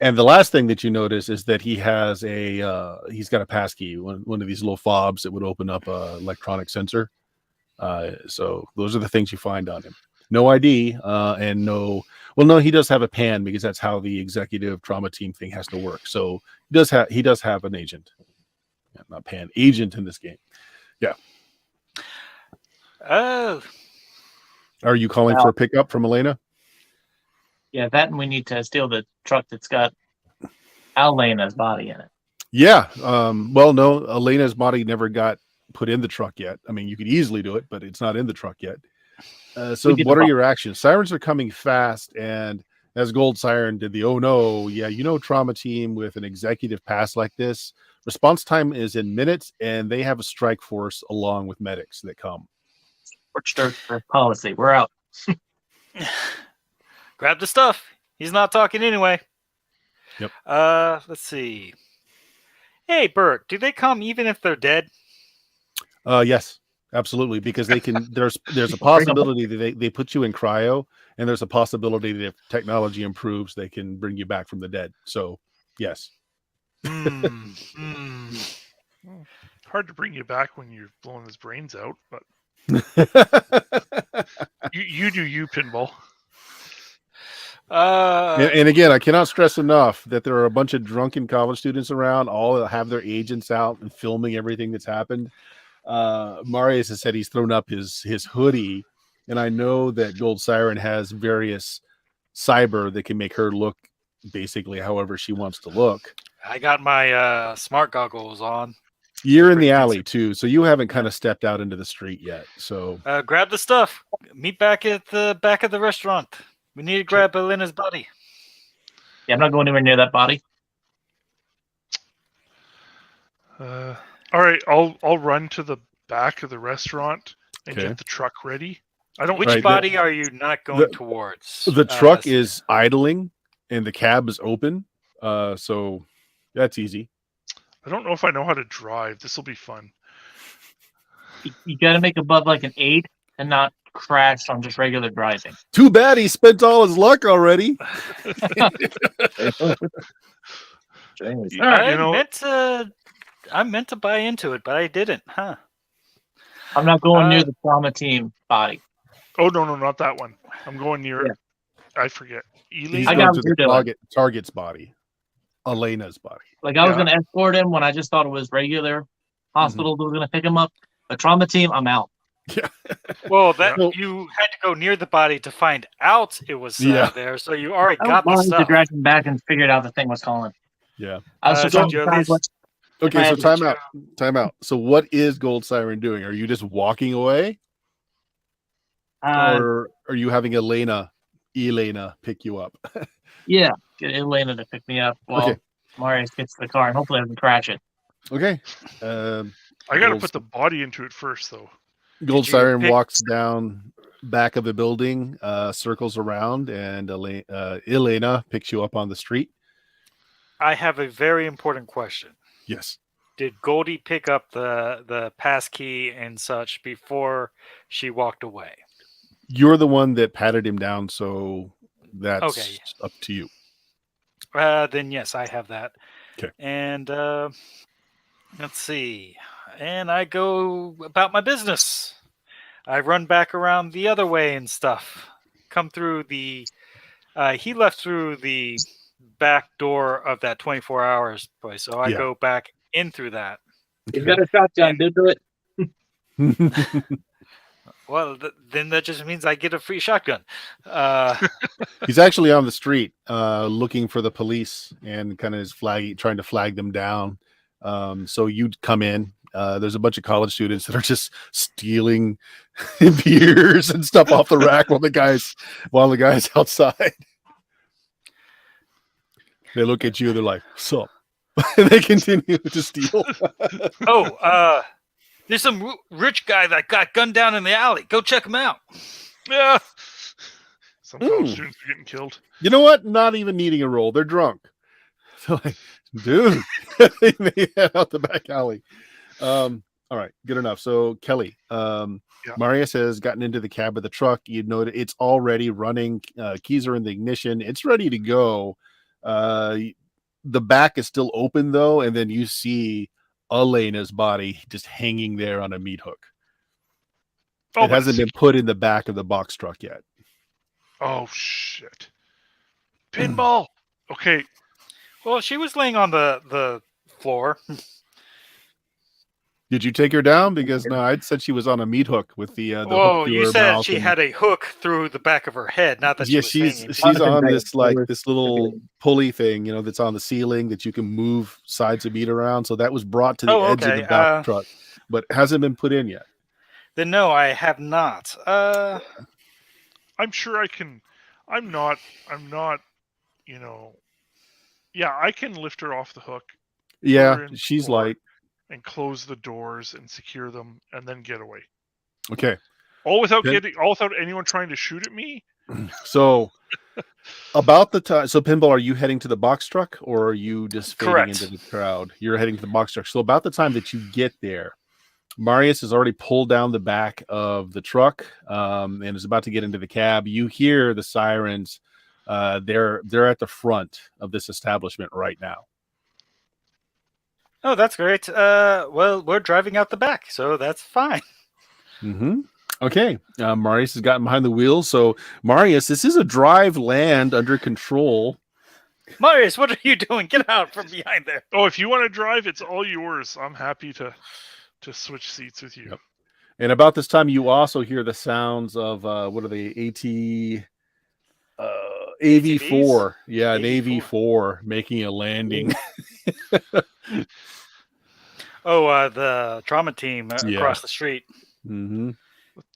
And the last thing that you notice is that he has he's got a passkey, one of these little fobs that would open up a electronic sensor. So those are the things you find on him. No ID, and no, he does have a PAN because that's how the executive trauma team thing has to work. So he does have an agent, not PAN, agent in this game. Yeah. Oh. Are you calling for a pickup from Elena? Yeah, that, and we need to steal the truck that's got Elena's body in it. Yeah. No, Elena's body never got put in the truck yet. I mean, you could easily do it, but it's not in the truck yet. So what are your actions? Sirens are coming fast, and as Gold Siren did the trauma team with an executive pass like this, response time is in minutes, and they have a strike force along with medics that come. For policy. We're out. Grab the stuff. He's not talking anyway. Yep. Let's see. Hey, Bert, do they come even if they're dead? Yes, absolutely. Because they can. There's a possibility that they put you in cryo, and there's a possibility that if technology improves, they can bring you back from the dead. So, yes. Hard to bring you back when you're blowing his brains out, but you do you, Pinball. And again, I cannot stress enough that there are a bunch of drunken college students around, all have their agents out and filming everything that's happened. Marius has said he's thrown up his hoodie, and I know that Gold Siren has various cyber that can make her look basically however she wants to look. I got my smart goggles on. You're in the alley too, so you haven't kind of stepped out into the street yet. So grab the stuff. Meet back at the back of the restaurant. We need to grab Elena's body. Yeah, I'm not going anywhere near that body. All right, I'll run to the back of the restaurant and get the truck ready. Which body are you not going towards? The truck is idling and the cab is open. So that's easy. I don't know if I know how to drive. This will be fun. You got to make above like an 8 and not crash on just regular driving. Too bad he spent all his luck already. I meant to buy into it, but I didn't, huh? I'm not going near the trauma team body. Oh no, not that one. I'm going near. Yeah. I forget. He's going to the target's body, Elena's body. Like I was going to escort him when I just thought it was regular hospital that was going to pick him up. The trauma team, I'm out. Yeah. Well, you had to go near the body to find out it was there, so you already got the stuff. To drag him back and figured out the thing was calling. Yeah. I was just Okay, so had to time out. So what is Gold Siren doing? Are you just walking away, Uh, or are you having Elena pick you up? yeah, get Elena to pick me up while Okay. Marius gets to the car and hopefully doesn't crash it. Okay. I got to Gold, put the body into it first, though. Gold you Siren pick- walks down back of the building, circles around, and Elena picks you up on the street. I have a very important question. Yes. Did Goldie pick up the pass key and such before she walked away? You're the one that patted him down, so that's Okay. up to you. Then yes, I have that. Okay. And let's see. And I go about my business. I run back around the other way and stuff. Come through the. He left through the back door of that 24 hours place, so I Yeah. go back in through that. He's got a shotgun. And- Do it. Well, then that just means I get a free shotgun. He's actually on the street looking for the police and kind of is trying to flag them down. So you'd come in. There's a bunch of college students that are just stealing beers and stuff off the rack while the guy's outside. They look at you. They're like, "Sup?" And they continue to steal. There's some rich guy that got gunned down in the alley. Go check him out. Yeah. Some college Mm. students are getting killed. You know what? Not even needing a roll. They're drunk. So like, dude, they head out the back alley. All right, good enough. So Kelly, Marius has gotten into the cab of the truck. You know that it's already running. Keys are in the ignition. It's ready to go. The back is still open though, and then you see Elena's body just hanging there on a meat hook. It hasn't been put in the back of the box truck yet. Oh shit! Pinball. Okay. Well, she was laying on the floor. Did you take her down? Because no, I'd said she was on a meat hook with the hook Whoa, through you her said mouth she and- had a hook through the back of her head, not that she yeah, was she's hanging. she's on Right. this this little pulley thing, that's on the ceiling that you can move sides of meat around. So that was brought to the edge of the back truck, but hasn't been put in yet. Then no, I have not. I'm sure I can. I'm not. Yeah, I can lift her off the hook Yeah, in she's floor. light. and close the doors and secure them, and then get away. Okay, All without Okay. anyone trying to shoot at me. so about the time, so Pinball, are you heading to the box truck or are you just fading Correct. into the crowd? You're heading to the box truck. So about the time that you get there, Marius has already pulled down the back of the truck and is about to get into the cab. You hear the sirens. They're at the front of this establishment right now. Oh, that's great. Well, we're driving out the back, so that's fine. Mm-hmm. Okay, Marius has gotten behind the wheel. So Marius, this is a drive land under control. Marius, what are you doing? Get out from behind there. Oh, if you want to drive, it's all yours. I'm happy to switch seats with you. Yep. And about this time, you also hear the sounds of what are they? AV4. Yeah, an AV4 making a landing. Oh, the trauma team Yeah. across the street. Mm-hmm.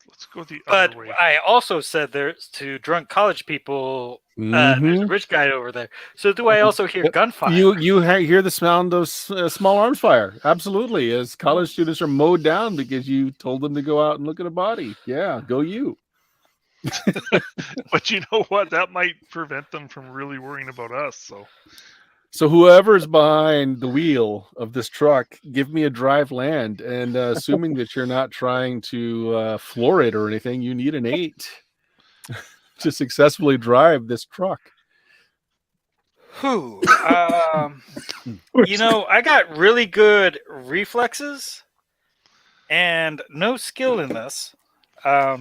Let's go the But other way. I also said there's to drunk college people. Mm-hmm. There's a rich guy over there. So do I also hear gunfire? You hear the sound of small arms fire. Absolutely, as college students are mowed down because you told them to go out and look at a body. Yeah, go you. But you know what? That might prevent them from really worrying about us. So whoever's behind the wheel of this truck, give me a drive land. And assuming that you're not trying to floor it or anything, you need an 8 to successfully drive this truck. Whew. I got really good reflexes and no skill in this. I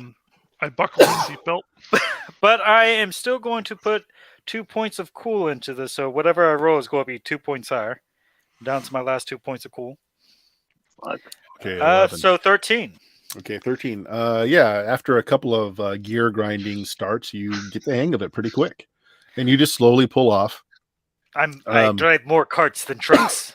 buckle my seatbelt. But I am still going to put 2 points of cool into this. So whatever I roll is going to be 2 points higher. Down to my last 2 points of cool. Okay, 11. So 13. Okay, 13. Yeah, after a couple of gear grinding starts, you get the hang of it pretty quick. And you just slowly pull off. I drive more carts than trucks.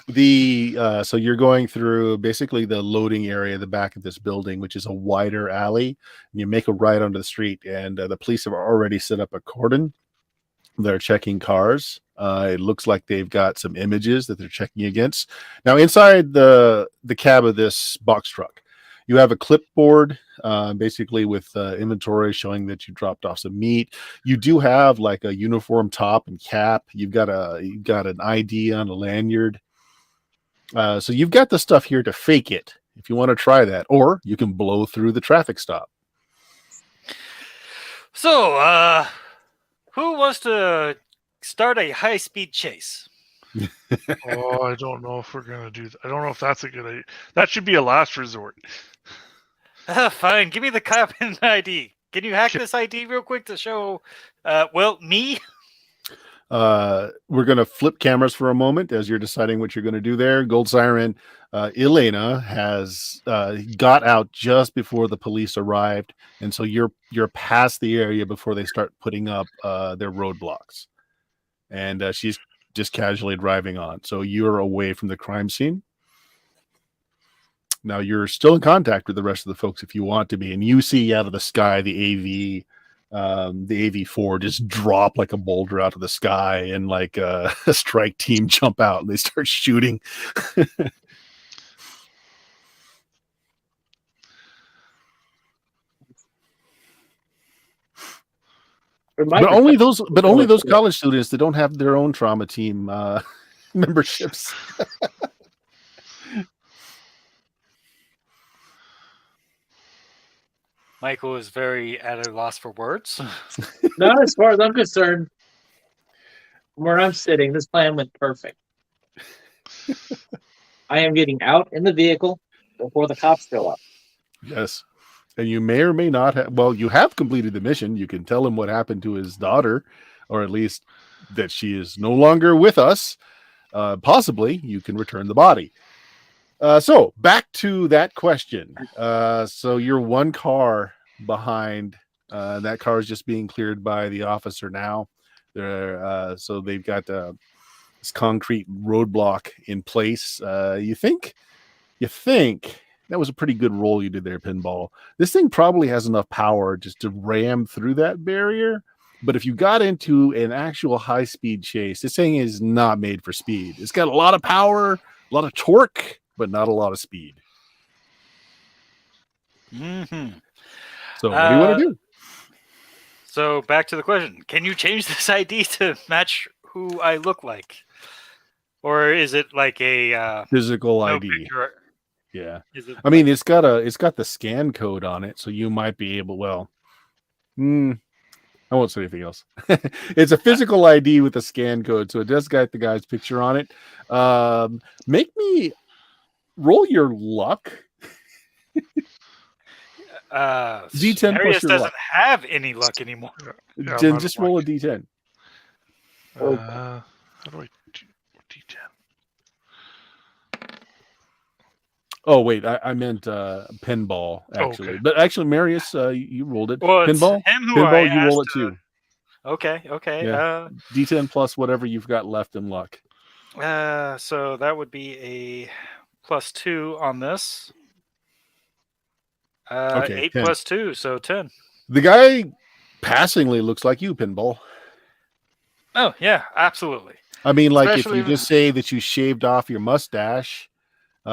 So you're going through basically the loading area, the back of this building, which is a wider alley. And you make a right onto the street, and the police have already set up a cordon. They're checking cars. It looks like they've got some images that they're checking against. Now, inside the cab of this box truck, you have a clipboard, basically with inventory showing that you dropped off some meat. You do have like a uniform top and cap. You've got an ID on a lanyard. So you've got the stuff here to fake it if you want to try that, or you can blow through the traffic stop. So, who wants to start a high-speed chase? Oh, I don't know if we're gonna do that. I don't know if that's a good idea. That should be a last resort. Fine, give me the cop and ID. Can you hack this ID real quick to show, me? We're going to flip cameras for a moment as you're deciding what you're going to do there. Gold Siren, Elena has got out just before the police arrived, and so you're past the area before they start putting up their roadblocks, and she's just casually driving on. So you're away from the crime scene. Now you're still in contact with the rest of the folks if you want to be, and you see out of the sky the AV4 just drop like a boulder out of the sky, and like a strike team jump out and they start shooting. But only those college students that don't have their own trauma team memberships. Michael is very at a loss for words. Not as far as I'm concerned. From where I'm sitting, this plan went perfect. I am getting out in the vehicle before the cops show up. Yes. And you may or may not have, well, you have completed the mission. You can tell him what happened to his daughter, or at least that she is no longer with us. Possibly you can return the body. So back to that question. So you're one car behind. That car is just being cleared by the officer now. So they've got this concrete roadblock in place. You think that was a pretty good roll you did there, Pinball. This thing probably has enough power just to ram through that barrier. But if you got into an actual high-speed chase, this thing is not made for speed. It's got a lot of power, a lot of torque, but not a lot of speed. Mm-hmm. So what do you want to do? So back to the question. Can you change this ID to match who I look like? Or is it like a physical no ID? picture? Yeah. Is it I mean, it's got the scan code on it, so you might be able, I won't say anything else. It's a physical ID with a scan code, so it does got the guy's picture on it. Make me roll your luck. D10 Marius plus your doesn't luck. have any luck anymore. Yeah, Just roll a D10. How do I do D10? Oh wait, I meant pinball actually, okay. but actually, Marius, you rolled it. Well, it's pinball, him who pinball, I you roll it asked, too. Okay. Yeah. D10 plus whatever you've got left in luck. So that would be a +2 on this. Okay, 8 10. plus 2, so 10. The guy passingly looks like you, Pinball. Oh yeah, absolutely. I mean, like Especially if you just say that you shaved off your mustache,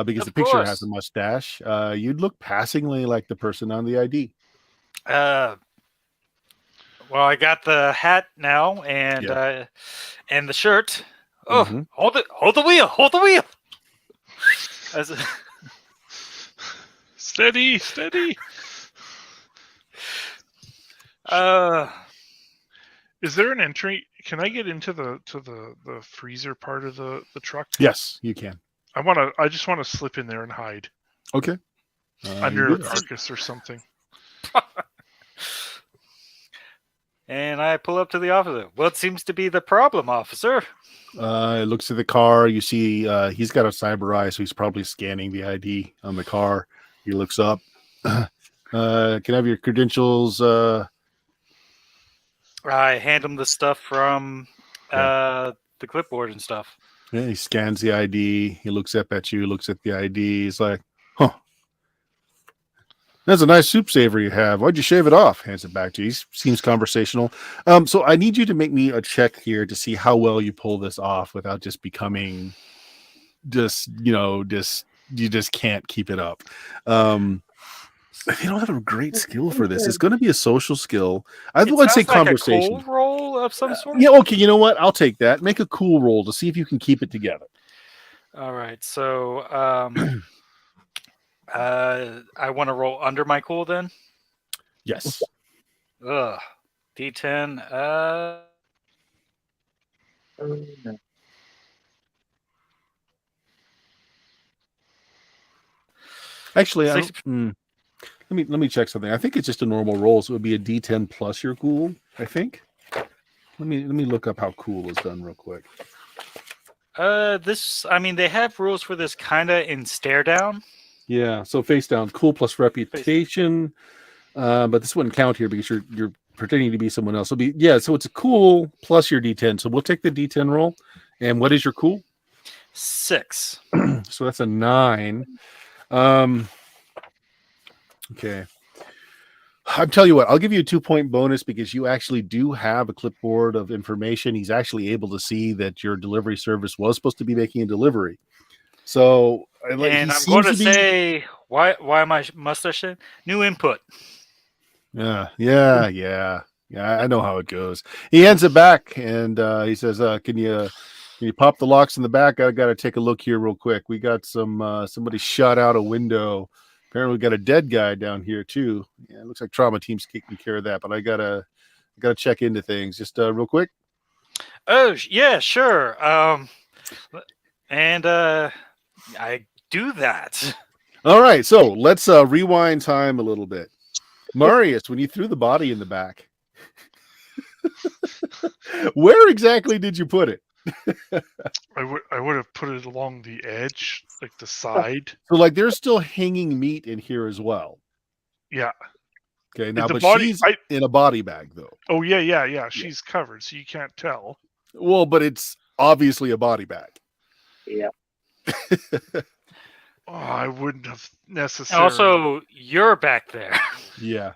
because Of the picture course. has a mustache, you'd look passingly like the person on the ID. Well, I got the hat now and the shirt. Oh, Mhm. hold the wheel. As a, Steady. Is there an entry? Can I get into the freezer part of the truck? Yes, you can. I just want to slip in there and hide Okay. under you a do that. carcass or something. and I pull up to the officer. What seems to be the problem, officer? It looks at the car. You see, he's got a cyber eye, so he's probably scanning the ID on the car. He looks up. Can I have your credentials? I hand him the stuff from the clipboard and stuff. Yeah, he scans the ID. He looks up at you, looks at the ID. He's like, huh. That's a nice soup saver you have. Why'd you shave it off? Hands it back to you. He seems conversational. So I need you to make me a check here to see how well you pull this off without just becoming you just can't keep it up. You don't have a great skill for this. It's going to be a social skill. I would say conversation. A cool roll of some sort. Yeah, okay. You know what? I'll take that. Make a cool roll to see if you can keep it together. All right. So I want to roll under my cool then. Yes. Ugh. D10. Actually, let me check something. I think it's just a normal roll, so it would be a D10 plus your cool. I think. Let me look up how cool is done real quick. They have rules for this kind of in stare down. Yeah, so face down, cool plus reputation. But this wouldn't count here because you're pretending to be someone else. So it's a cool plus your D10. So we'll take the D10 roll. And what is your cool? 6. So that's a 9. Okay. I'll tell you what, I'll give you a 2-point bonus because you actually do have a clipboard of information. He's actually able to see that your delivery service was supposed to be making a delivery. So, and I'm going to say, why am I mustache? New input. Yeah. I know how it goes. He hands it back and he says, "Can you pop the locks in the back? I got to take a look here real quick. We got somebody shot out a window. Apparently, we got a dead guy down here too. Yeah, it looks like trauma team's taking care of that. But I gotta check into things just real quick." Oh yeah, sure. And I do that. All right, so let's rewind time a little bit. Marius, when you threw the body in the back, where exactly did you put it? I would have put it along the edge, like the side. So, like, there's still hanging meat in here as well. Yeah. Okay. Now, but she's in a body bag, though. Oh yeah. She's covered, so you can't tell. Well, but it's obviously a body bag. Yeah. Oh, I wouldn't have necessarily. Also, you're back there. Yeah.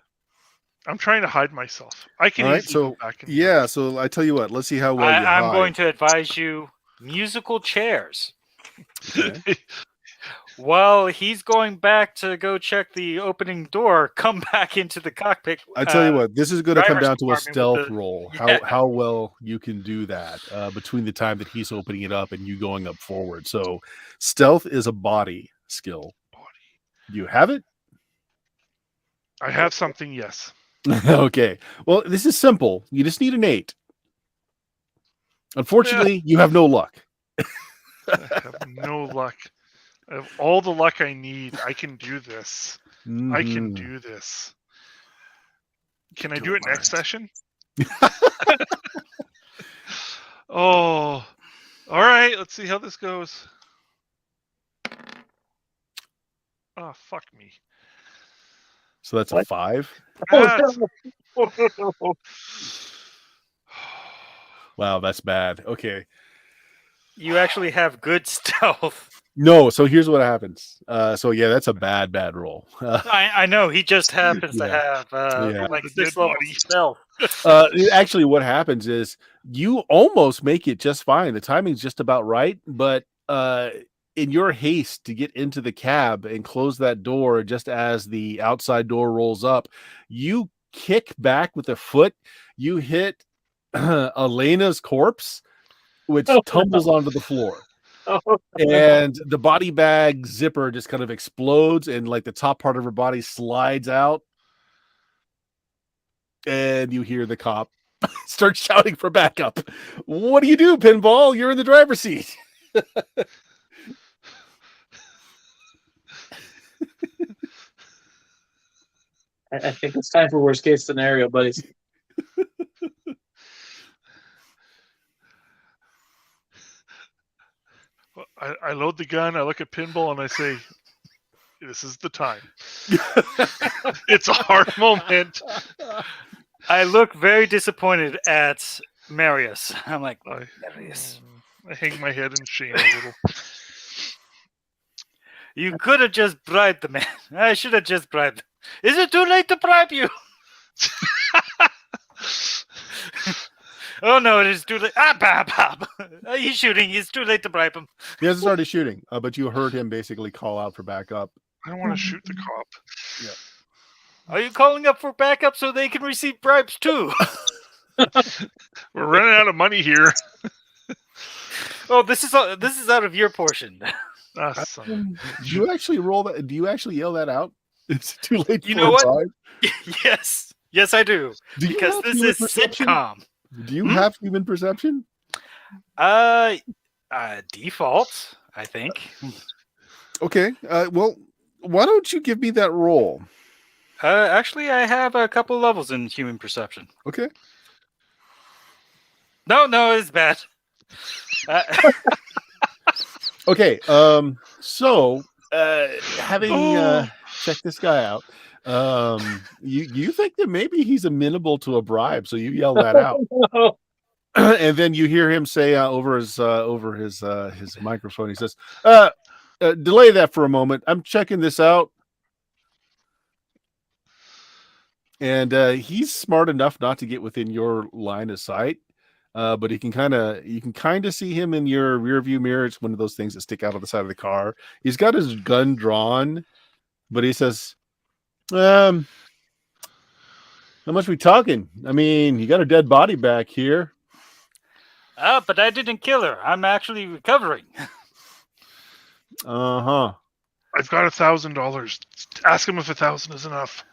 I'm trying to hide myself. I can easily go back and yeah, so I tell you what, let's see how well you hide. I'm going to advise you musical chairs. Okay. While he's going back to go check the opening door, come back into the cockpit. I tell you what, this is going to come down to a stealth roll. Yeah. How well you can do that between the time that he's opening it up and you going up forward. So stealth is a body skill. Do you have it? I have something, yes. Okay. Well, this is simple. You just need an 8. Unfortunately, you have no luck. I have no luck. I have all the luck I need. I can do this. Mm-hmm. I can do this. Can I do it next session? Oh, all right. Let's see how this goes. Oh, fuck me. So that's a 5. Wow, that's bad. Okay. You actually have good stealth. No, so here's what happens. So yeah, that's a bad roll. I know he just happens to have like 6 levels stealth. Actually, what happens is you almost make it just fine. The timing's just about right, but in your haste to get into the cab and close that door, just as the outside door rolls up, you kick back with a foot. You hit Elena's corpse, which tumbles onto the floor. And the body bag zipper just kind of explodes and like the top part of her body slides out. And you hear the cop start shouting for backup. What do you do, Pinball? You're in the driver's seat. I think it's time for worst case scenario, buddies. I load the gun, I look at Pinball, and I say, this is the time. It's a hard moment. I look very disappointed at Marius. I'm like, Marius. I hang my head in shame a little. You could have just bribed the man. I should have just bribed him. Is it too late to bribe you? Oh no, it is too late. Bob. He's shooting. It's too late to bribe him. He hasn't started shooting, but you heard him basically call out for backup. I don't want to shoot the cop. Yeah. Are you calling up for backup so they can receive bribes too? We're running out of money here. Oh, this is out of your portion. Do you actually roll that? Do you actually yell that out? It's too late. You for know a what? bribe? Yes, I do. Do you Because have this human is perception? sitcom. Do you have human perception? Default, I think. Okay. Well, why don't you give me that roll? Actually, I have a couple levels in human perception. Okay. No, it's bad. Okay. So, having checked this guy out, you think that maybe he's amenable to a bribe, so you yell that out, and then you hear him say over his microphone, he says, "Delay that for a moment. I'm checking this out." And he's smart enough not to get within your line of sight. But you can kind of see him in your rear view mirror. It's one of those things that stick out of the side of the car. He's got his gun drawn, but he says, how much we talking? I mean, you got a dead body back here. But I didn't kill her. I'm actually recovering. Uh-huh. I've got $1,000. Ask him if 1,000 is enough.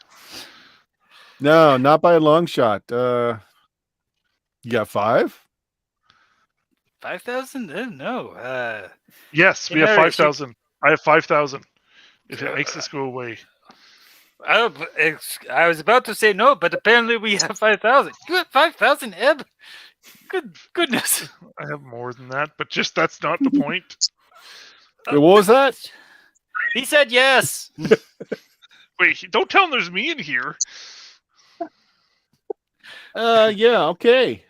No, not by a long shot. You got 5? 5,000? No. Yes, we have Mary, 5,000. I have 5,000. If it makes this go away. I was about to say no, but apparently we have 5,000. You have 5,000, Eb? Goodness. I have more than that, but just that's not the point. What was that? He said yes. Wait, don't tell him there's me in here. Yeah, okay.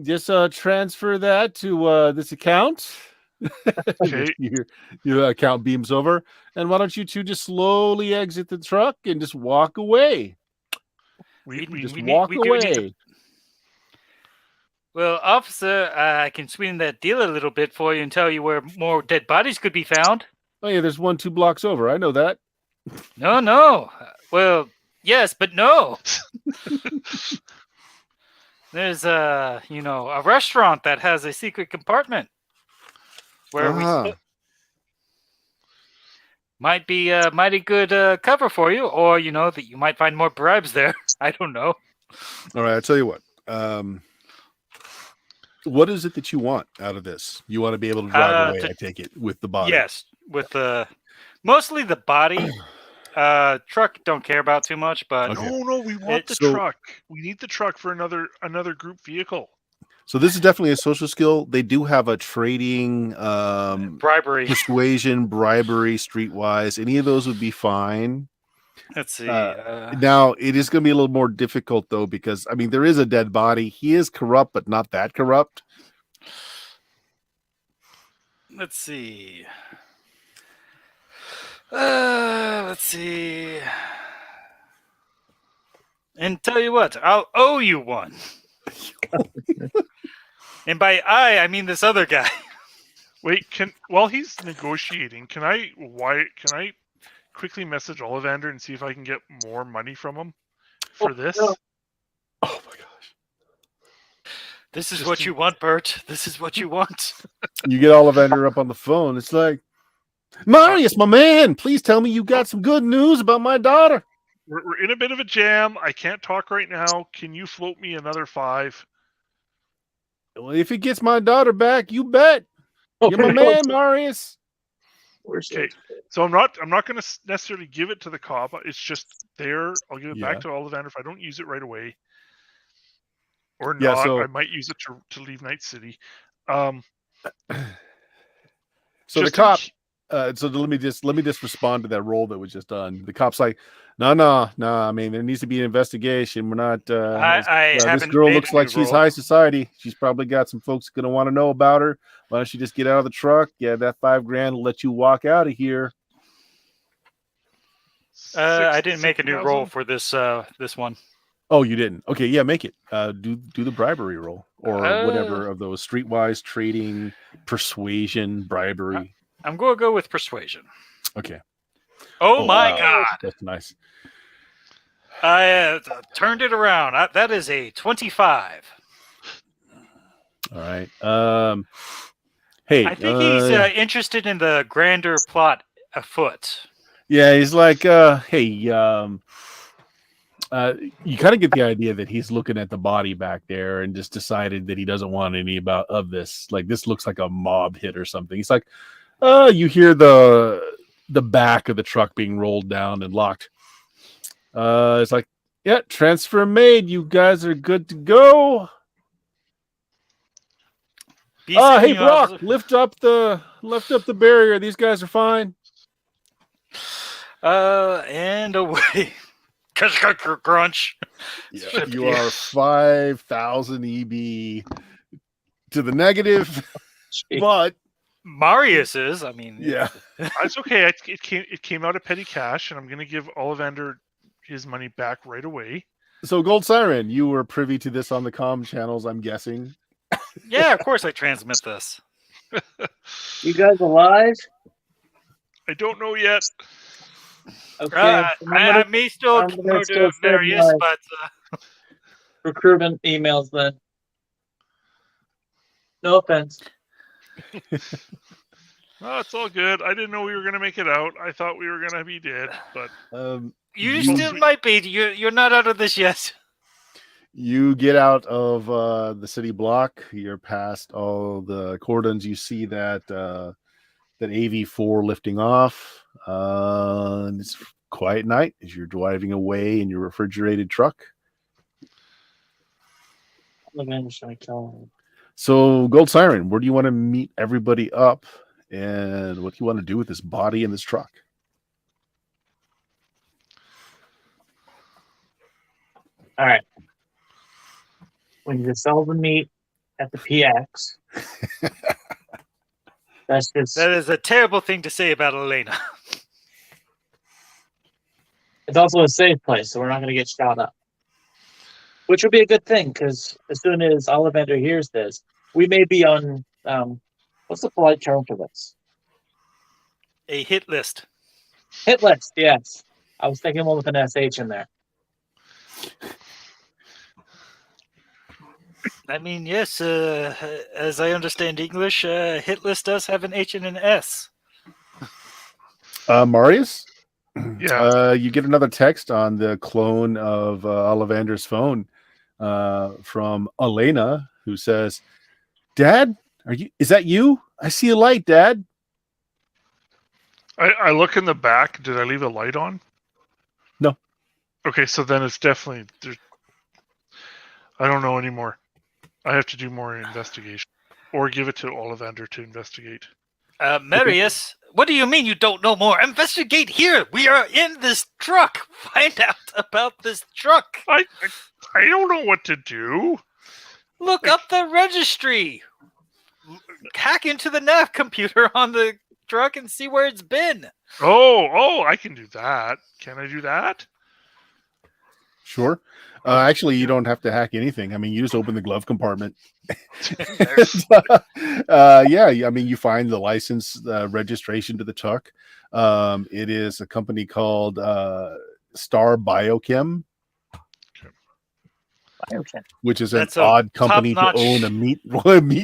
Just transfer that to this account. Okay. Your account beams over, and why don't you two just slowly exit the truck and just walk away? Walk away. Well, officer, I can sweeten that deal a little bit for you and tell you where more dead bodies could be found. Oh yeah, there's 1 2 blocks over. I know that. No. Well, yes, but no. There's a restaurant that has a secret compartment where we might be a mighty good cover for you, or that you might find more bribes there. I don't know. All right, I'll tell you what. What is it that you want out of this? You want to be able to drive away, I take it, with the body. Yes, with mostly the body. Truck don't care about too much, but Okay. No, we want the truck. We need the truck for another group vehicle. So this is definitely a social skill. They do have a trading, bribery, persuasion, bribery, streetwise. Any of those would be fine. Let's see. Now it is going to be a little more difficult though, because I mean there is a dead body. He is corrupt, but not that corrupt. Let's see. Let's see. And tell you what, I'll owe you one. And by I mean this other guy. Wait, while he's negotiating, can I quickly message Ollivander and see if I can get more money from him for this? Oh my gosh. This is what you want, Bert. This is what you want. You get Ollivander up on the phone. It's like, Marius, my man, please tell me you got some good news about my daughter. We're in a bit of a jam. I can't talk right now. Can you float me another 5? Well, if he gets my daughter back, you bet. You're my man, Marius. Okay, so I'm not going to necessarily give it to the cop. It's just there. I'll give it back to Ollivander if I don't use it right away, or not. I might use it to leave Night City. So the cop, So let me just respond to that roll that was just done. The cop's like, no. I mean, there needs to be an investigation. We're not. I This haven't girl made looks a new like she's roll. high society. She's probably got some folks going to want to know about her. Why don't you just get out of the truck? Yeah, that $5,000 will let you walk out of here. I didn't make a new 60,000? roll for this one. Oh, you didn't? Okay, yeah, make it. Do the bribery roll or whatever of those streetwise trading, persuasion, bribery. I'm going to go with persuasion. Okay. Oh my wow. god! That's nice. I turned it around. That is a 25. All right. Hey, I think he's interested in the grander plot afoot. yeah, he's like, hey, you kind of get the idea that he's looking at the body back there and just decided that he doesn't want any of this. Like, this looks like a mob hit or something. He's like, you hear the back of the truck being rolled down and locked. It's like, yeah, transfer made. You guys are good to go. Hey, Brock, lift up the barrier. These guys are fine. And away. Crunch. Yeah, you are 5,000 EB to the negative, but Marius is. I mean, yeah, It's okay. It came out of petty cash, and I'm going to give Ollivander his money back right away. So, Gold Siren, you were privy to this on the comm channels, I'm guessing. Yeah, of course I transmit this. You guys alive? I don't know yet. Okay. I may still I'm gonna go still to send Marius, my- but recruitment emails then. No offense. No, it's all good. I didn't know we were going to make it out. I thought we were going to be dead, but you still might be. You're not out of this yet. You get out of the city block. You're past all the cordons. You see that AV4 lifting off. And it's quiet night as you're driving away in your refrigerated truck. So, Gold Siren, where do you want to meet everybody up? And what do you want to do with this body in this truck? All right. When you sell the meat at the PX, that's just. That is a terrible thing to say about Elena. It's also a safe place, so we're not going to get shot up. Which would be a good thing, because as soon as Ollivander hears this, we may be on, what's the polite term for this? A hit list. Hit list, yes. I was thinking one with an SH in there. I mean, yes, as I understand English, hit list does have an H and an S. Marius? yeah. You get another text on the clone of Ollivander's phone from Elena, who says, "Dad, is that you? I see a light, Dad." I look in the back. Did I leave a light on? No. Okay, so then it's definitely. I don't know anymore. I have to do more investigation, or give it to Ollivander to investigate. Marius, what do you mean you don't know more? Investigate here. We are in this truck. Find out about this truck. I don't know what to do. Look up the registry. Hack into the nav computer on the truck and see where it's been. Oh, I can do that. Can I do that? Sure. Actually, you don't have to hack anything. I mean, you just open the glove compartment. Yeah, I mean, you find the license registration to the truck. It is a company called Star Biochem, which is an odd company to own a meat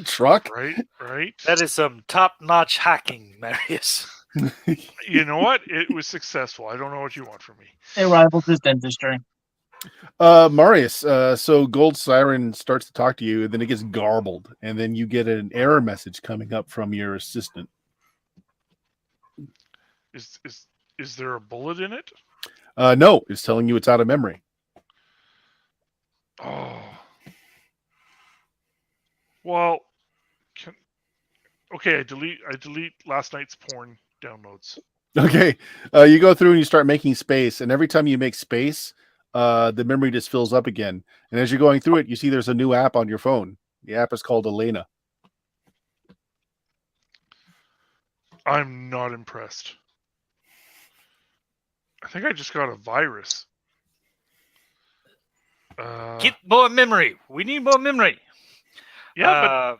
truck. Right. That is some top-notch hacking, Marius. You know what? It was successful. I don't know what you want from me. It rivals his dentistry. Marius, so Gold Siren starts to talk to you, and then it gets garbled, and then you get an error message coming up from your assistant. Is there a bullet in it? No, it's telling you it's out of memory. Oh. Well, okay, I delete last night's porn downloads. Okay, you go through and you start making space, and every time you make space, the memory just fills up again. And as you're going through it, you see there's a new app on your phone. The app is called Elena. I'm not impressed. I think I just got a virus. Get more memory. We need more memory. Yeah,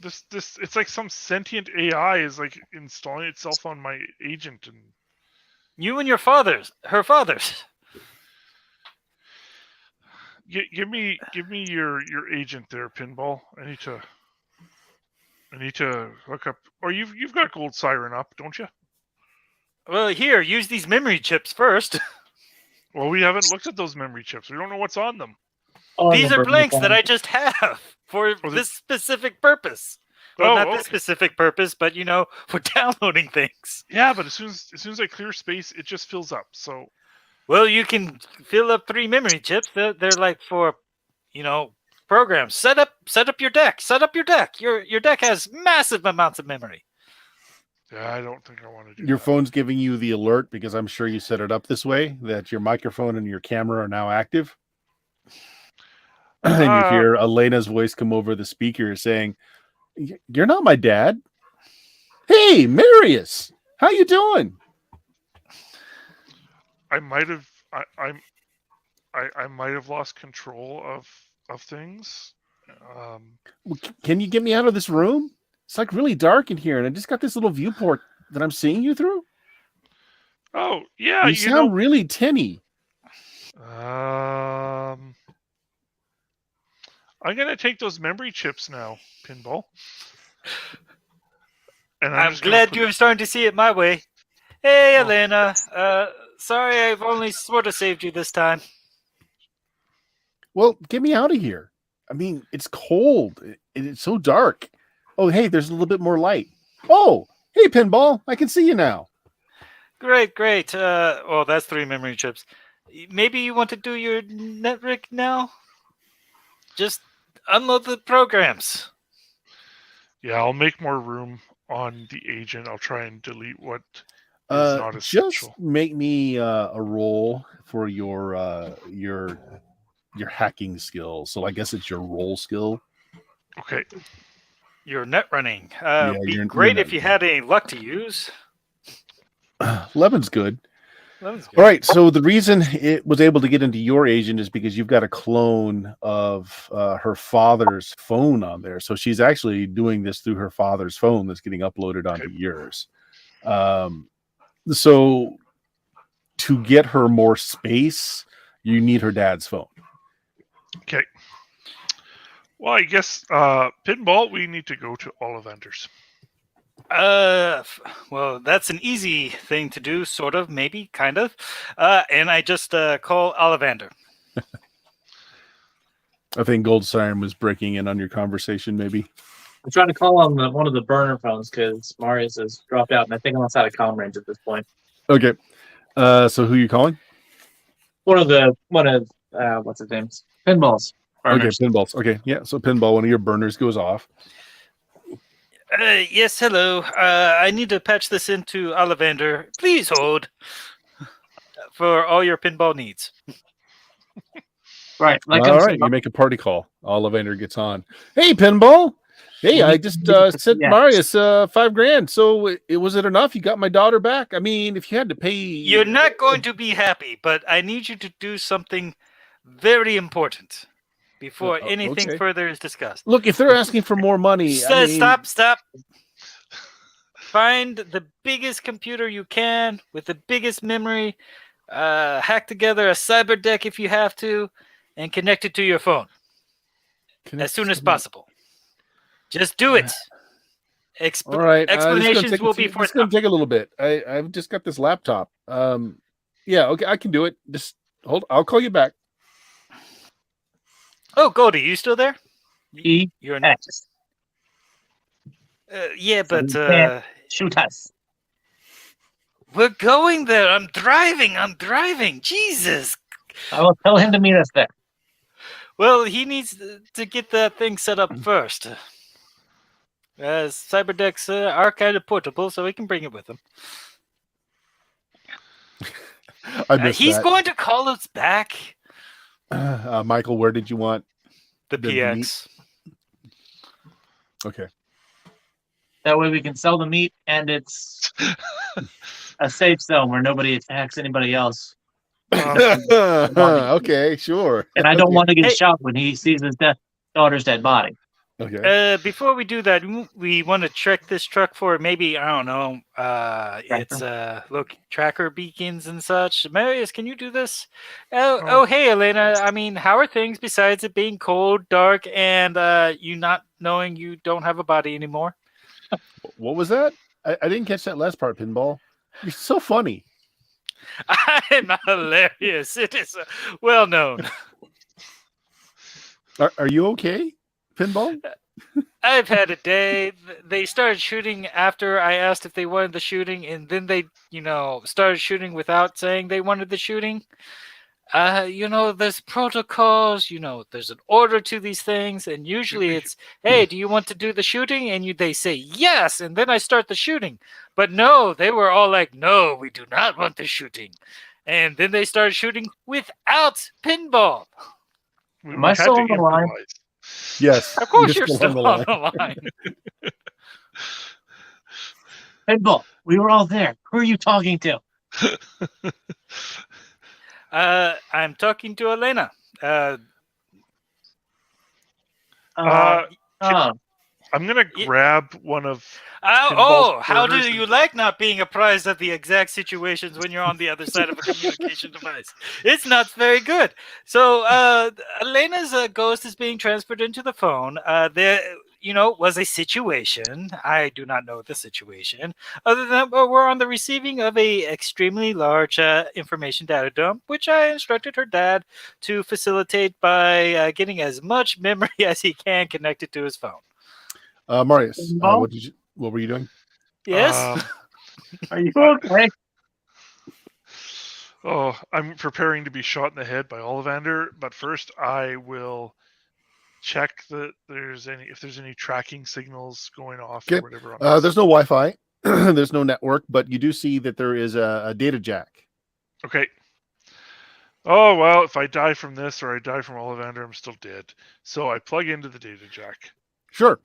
but this it's like some sentient AI is like installing itself on my agent, and you and your her fathers. give me your agent there, Pinball. I need to hook up. Or you've got Gold Siren up, don't you? Well, here, use these memory chips first. Well, we haven't looked at those memory chips. We don't know what's on them. These are blanks that I just have for this specific purpose. Well, not this specific purpose, but for downloading things. Yeah, but as soon as I clear space, it just fills up. So, well, you can fill up 3 memory chips. They're like for, programs. Set up your deck. Set up your deck. Your deck has massive amounts of memory. Yeah, I don't think I want to do Your that. phone's giving you the alert because I'm sure you set it up this way that your microphone and your camera are now active. And you hear Elena's voice come over the speaker saying, "You're not my dad. Hey, Marius, how you doing?" I might have I might have lost control of things. Can you get me out of this room? It's like really dark in here, and I just got this little viewport that I'm seeing you through. Oh yeah, you sound really tinny. I'm gonna take those memory chips now, Pinball. And I'm glad you're starting to see it my way. Hey, Elena. Sorry, I've only sort of saved you this time. Well, get me out of here. I mean, it's cold. It's so dark. Oh, hey, there's a little bit more light. Oh, hey, Pinball. I can see you now. Great. That's 3 memory chips. Maybe you want to do your network now? Just unload the programs. Yeah, I'll make more room on the agent. I'll try and delete what is not essential. Just make me a roll for your hacking skill. So I guess it's your roll skill. Okay. Your net running. Be great if you had any luck to use. 11's good. All right. So the reason it was able to get into your agent is because you've got a clone of her father's phone on there. So she's actually doing this through her father's phone that's getting uploaded onto yours. So to get her more space, you need her dad's phone. Okay. Well, I guess, Pinball, we need to go to Ollivanders. Well, that's an easy thing to do, sort of, maybe, kind of. And I just call Ollivander. I think Gold Siren was breaking in on your conversation, maybe. I'm trying to call on one of the burner phones because Marius has dropped out, and I think I'm outside of comm range at this point. Okay. So who are you calling? One of what's his name? Pinballs. Burners. Okay, Pinballs. Okay, yeah. So Pinball, one of your burners goes off. Yes, hello. I need to patch this into Ollivander. Please hold for all your pinball needs. Right. All right, you make a party call. Ollivander gets on. Hey, Pinball. Hey, I just sent Marius $5,000. So was it enough? You got my daughter back? I mean, if you had to pay... You're not going to be happy, but I need you to do something very important before anything further is discussed. Look, if they're asking for more money... Stop. Find the biggest computer you can with the biggest memory. Hack together a cyber deck if you have to, and connect it to your phone as soon as possible. Just do it. All right. Explanations will be forthcoming. It's going to take a little bit. I've just got this laptop. Yeah, okay, I can do it. Just hold. I'll call you back. Oh, Goldie, you still there? You're not. Yeah, but shoot us. We're going there. I'm driving. Jesus. I will tell him to meet us there. Well, he needs to get that thing set up first. Cyberdecks are kind of portable, so he can bring it with him. I missed He's that. going to call us back. Michael, where did you want The the meat? PX. Okay. That way we can sell the meat, and it's a safe zone where nobody attacks anybody else. Okay, sure. And I don't want to get Hey. shot when he sees his daughter's dead body. Okay. Before we do that, we want to check this truck for maybe, I don't know, it's look, tracker beacons and such. Marius, can you do this? Oh, hey, Elena. I mean, how are things besides it being cold, dark, and you not knowing you don't have a body anymore? What was that? I didn't catch that last part, Pinball. You're so funny. I'm hilarious. It is well known. Are you okay, Pinball? I've had a day. They started shooting after I asked if they wanted the shooting, and then they, started shooting without saying they wanted the shooting. There's protocols, there's an order to these things, and usually it's, hey, do you want to do the shooting? And they say yes, and then I start the shooting. But no, they were all like, no, we do not want the shooting. And then they started shooting without Pinball. Am I still on the line? Yes. Of course you're still on the line. Pinball, we were all there. Who are you talking to? I'm talking to Elena. I'm gonna grab one of. How do you like not being apprised of the exact situations when you're on the other side of a communication device? It's not very good. So Elena's ghost is being transferred into the phone. There, was a situation. I do not know the situation. Other than we're on the receiving of a extremely large information data dump, which I instructed her dad to facilitate by getting as much memory as he can connected to his phone. Marius, what were you doing? Yes. Are you okay? I'm preparing to be shot in the head by Ollivander, but first I will check that if there's any tracking signals going off or whatever. There's no Wi-Fi. There's no network, but you do see that there is a data jack. Okay. Oh, well, if I die from this or I die from Ollivander, I'm still dead. So I plug into the data jack. Sure.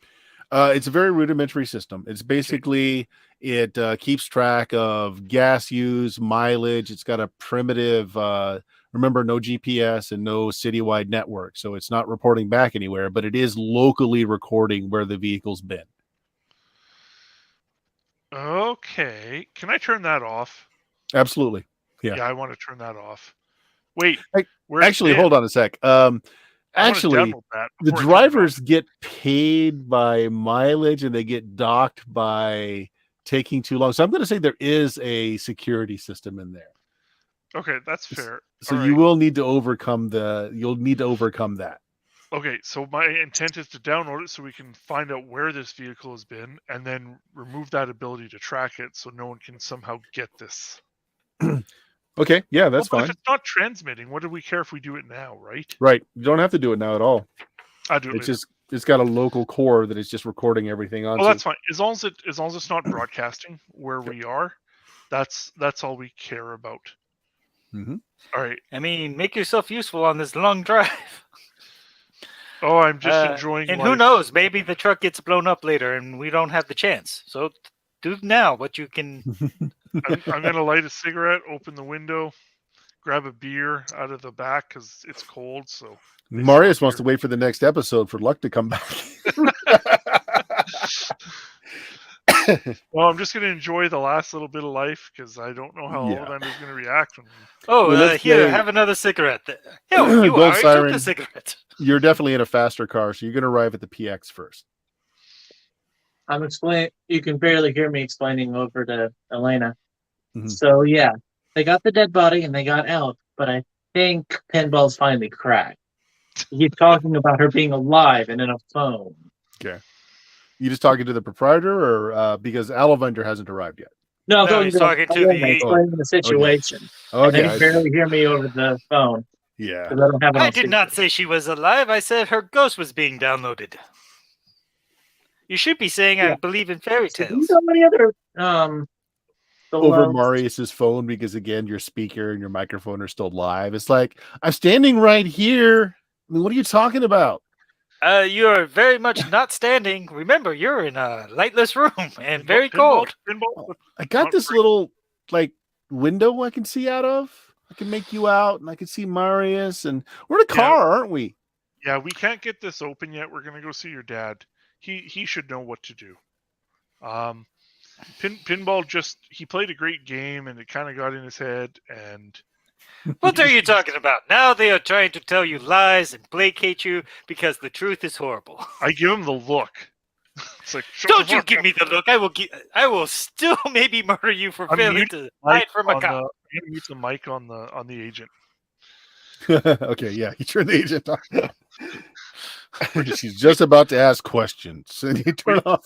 It's a very rudimentary system. It's basically, it keeps track of gas use, mileage. It's got a primitive, remember, no GPS and no citywide network. So it's not reporting back anywhere, but it is locally recording where the vehicle's been. Okay. Can I turn that off? Absolutely. Yeah, I want to turn that off. Wait. Actually, hold on a sec. Actually, the drivers get paid by mileage and they get docked by taking too long. So I'm going to say there is a security system in there. Okay, that's fair. So you will need to overcome that. Okay, so my intent is to download it so we can find out where this vehicle has been and then remove that ability to track it so no one can somehow get this. Okay, yeah, that's fine. If it's not transmitting, what do we care if we do it now, right? Right. You don't have to do it now at all. I do it. It's got a local core that is just recording everything on. Well, that's fine. As long as it's not broadcasting where we are, that's all we care about. Mm-hmm. All right. I mean, make yourself useful on this long drive. Oh, I'm just enjoying and life. Who knows? Maybe the truck gets blown up later and we don't have the chance. So do now what you can. I'm going to light a cigarette, open the window, grab a beer out of the back because it's cold. So Marius wants to wait for the next episode for Luck to come back. Well, I'm just going to enjoy the last little bit of life because I don't know how Ollivander's going to react. Here, have another cigarette. Here, you Gold Siren, took the cigarette. You're definitely in a faster car, so you're going to arrive at the PX first. I'm explaining. You can barely hear me explaining over to Elena. Mm-hmm. So yeah, they got the dead body and they got out, but I think Pinball's finally cracked. He's talking about her being alive and in a phone. Okay. You just talking to the proprietor, or because Ollivander hasn't arrived yet? No, he's talking to explaining the situation. Okay. They can barely hear me over the phone. Yeah. I did not say she was alive. I said her ghost was being downloaded. You should be saying, I believe in fairy So do you tales. know any other Over solos? Marius's phone, because again, your speaker and your microphone are still live. It's like, I'm standing right here. I mean, what are you talking about? You're very much not standing. Remember, you're in a lightless room and very cold. Pinball. I got this little like window I can see out of. I can make you out, and I can see Marius, and we're in a car, aren't we? Yeah, we can't get this open yet. We're gonna go see your dad. He should know what to do. Pinball he played a great game and it kind of got in his head and What are you talking about? Now they are trying to tell you lies and placate you because the truth is horrible. I give him the look. It's like, Don't you give me the look. I will still maybe murder you for failing to hide from a cop. I'm gonna mute the mic on the agent. Okay, yeah, you turn the agent on. She's just about to ask questions, and you turn off.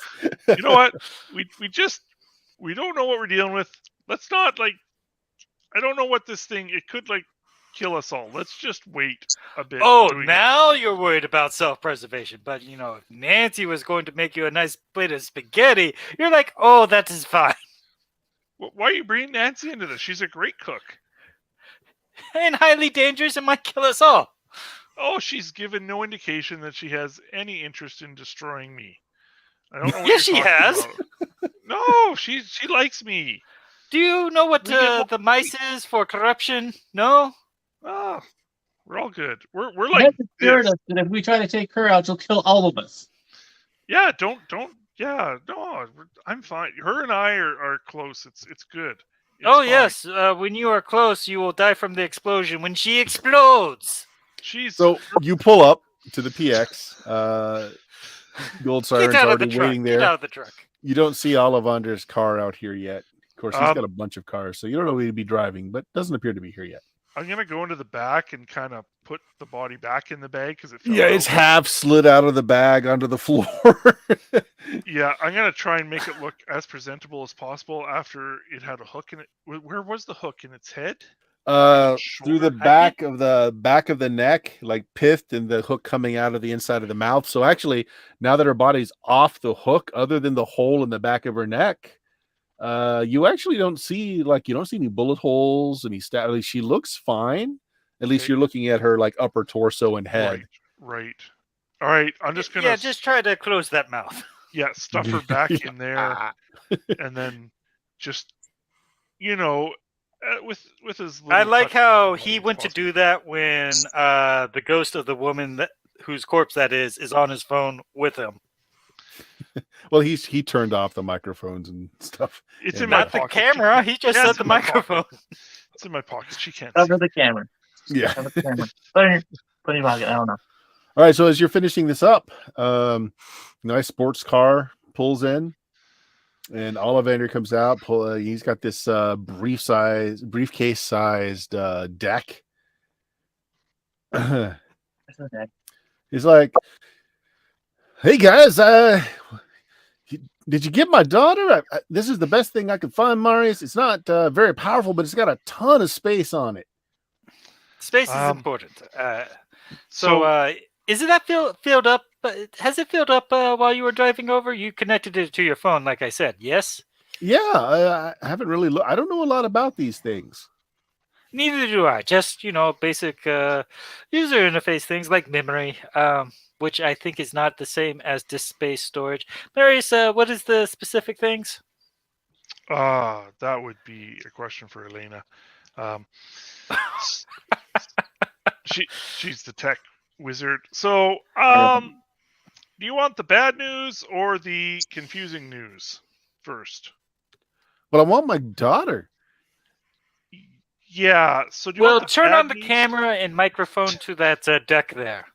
You know what? We don't know what we're dealing with. Let's not I don't know what this thing. It could kill us all. Let's just wait a bit. Oh, now you're worried about self-preservation. But if Nancy was going to make you a nice plate of spaghetti, you're like, oh, that is fine. Why are you bringing Nancy into this? She's a great cook. And highly dangerous and might kill us all. Oh, she's given no indication that she has any interest in destroying me. I don't know what Yes, she you're talking has. about. No, she likes me. Do you know what the mice is for corruption? No? Oh, we're all good. We're You like have to fear this. us that if we try to take her out, she'll kill all of us. Yeah, don't. Yeah, no, I'm fine. Her and I are close. It's good. It's fine. Yes. When you are close, you will die from the explosion when she explodes. So you pull up to the PX. Gold Siren's Get out of the already truck. waiting there. Get out of the truck. You don't see Ollivander's car out here yet. Of course, he's got a bunch of cars, so you don't know who he'd be driving, but doesn't appear to be here yet. I'm gonna go into the back and kind of put the body back in the bag because it fell it's out. half slid out of the bag onto the floor. Yeah, I'm gonna try and make it look as presentable as possible after it had a hook in it. Where was the hook? In its head? Through the back of the neck, like pithed, and the hook coming out of the inside of the mouth. So actually, now that her body's off the hook, other than the hole in the back of her neck, you actually don't see any bullet holes, any stab. She looks fine. At least you're looking at her upper torso and head. Right. All right. I'm just gonna. Yeah, just try to close that mouth. Yeah, stuff her back in there, and then just with his. I like how he went to do that when the ghost of the woman whose corpse that is on his phone with him. Well, he turned off the microphones and stuff. It's in my Not pocket. the camera. He just set the microphone. It's in my pocket. She can't. Cover the camera. Yeah. Cover the camera. Put it in your pocket. I don't know. All right. So as you're finishing this up, nice sports car pulls in, and Ollivander comes out. He's got this briefcase-sized deck. He's like, "Hey guys, did you get my daughter? This is the best thing I could find, Marius. It's not very powerful, but it's got a ton of space on it. Space is important. So is it that filled up? Has it filled up while you were driving over? You connected it to your phone, like I said. Yes. Yeah, I haven't really looked. I don't know a lot about these things. Neither do I. Just basic user interface things like memory, which I think is not the same as disk space storage. Marius, what is the specific things? That would be a question for Elena. She's the tech wizard. So, do you want the bad news or the confusing news first? But I want my daughter. Yeah. So do you want the turn bad on the news? camera and microphone to that deck there.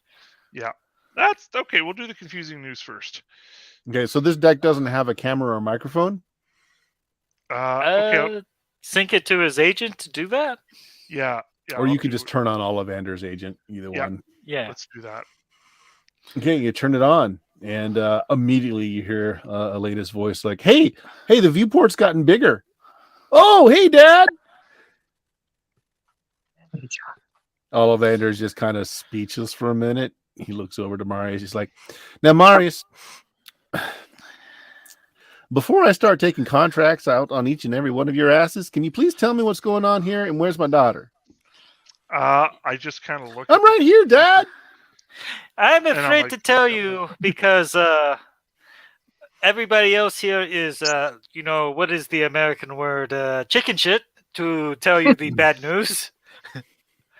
Yeah. That's okay. We'll do the confusing news first. Okay, so this deck doesn't have a camera or microphone? Okay. Sync it to his agent to do that? Yeah. Or you could just turn on Ollivander's agent, either one. Yeah. Let's do that. Okay, you turn it on, and immediately you hear Elena's voice like, hey, the viewport's gotten bigger. Oh, hey, Dad. Ollivander's just kind of speechless for a minute. He looks over to Marius. He's like, now, Marius, Before I start taking contracts out on each and every one of your asses, can you please tell me what's going on here and where's my daughter? I just kind of look. I'm right here, Dad. I'm I'm afraid like- to tell you because everybody else here is, what is the American word? Chicken shit to tell you the bad news.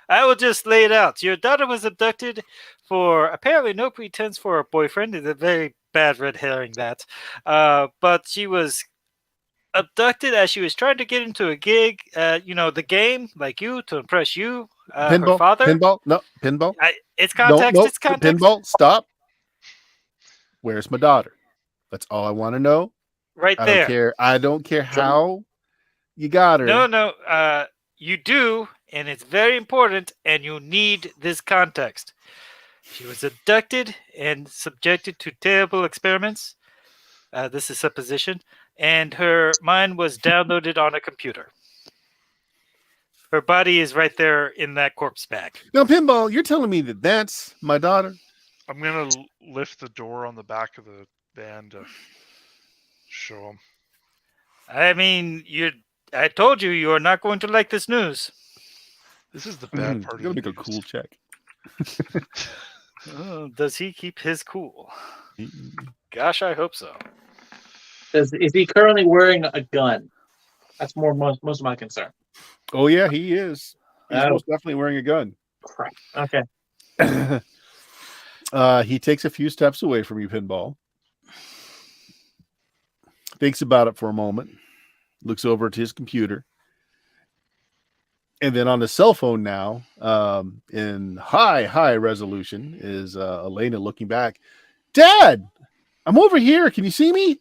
I will just lay it out. Your daughter was abducted for apparently no pretense for a boyfriend. It's a very bad red herring, that. But she was abducted as she was trying to get into a gig, the game, like you, to impress you, her Pinball. father. Pinball. No, pinball. It's context. No, It's context. pinball. Stop. Where's my daughter? That's all I want to know. Right I there. don't care. I don't care how you got her. No. You do, and it's very important, and you need this context. She was abducted and subjected to terrible experiments. This is supposition. And her mind was downloaded on a computer. Her body is right there in that corpse bag. Now, pinball, you're telling me that that's my daughter? I'm gonna lift the door on the back of the van to show him. I mean, I told you are not going to like this news. This is the bad part. I'm gonna make a cool check. Oh, does he keep his cool? Gosh, I hope so. Is he currently wearing a gun? That's most of my concern. Oh yeah, he is. He's Oh. most definitely wearing a gun. Crap. Okay. He takes a few steps away from you, pinball. Thinks about it for a moment. Looks over at his computer. And then on the cell phone now, in high resolution, is Elena looking back. Dad, I'm over here. Can you see me?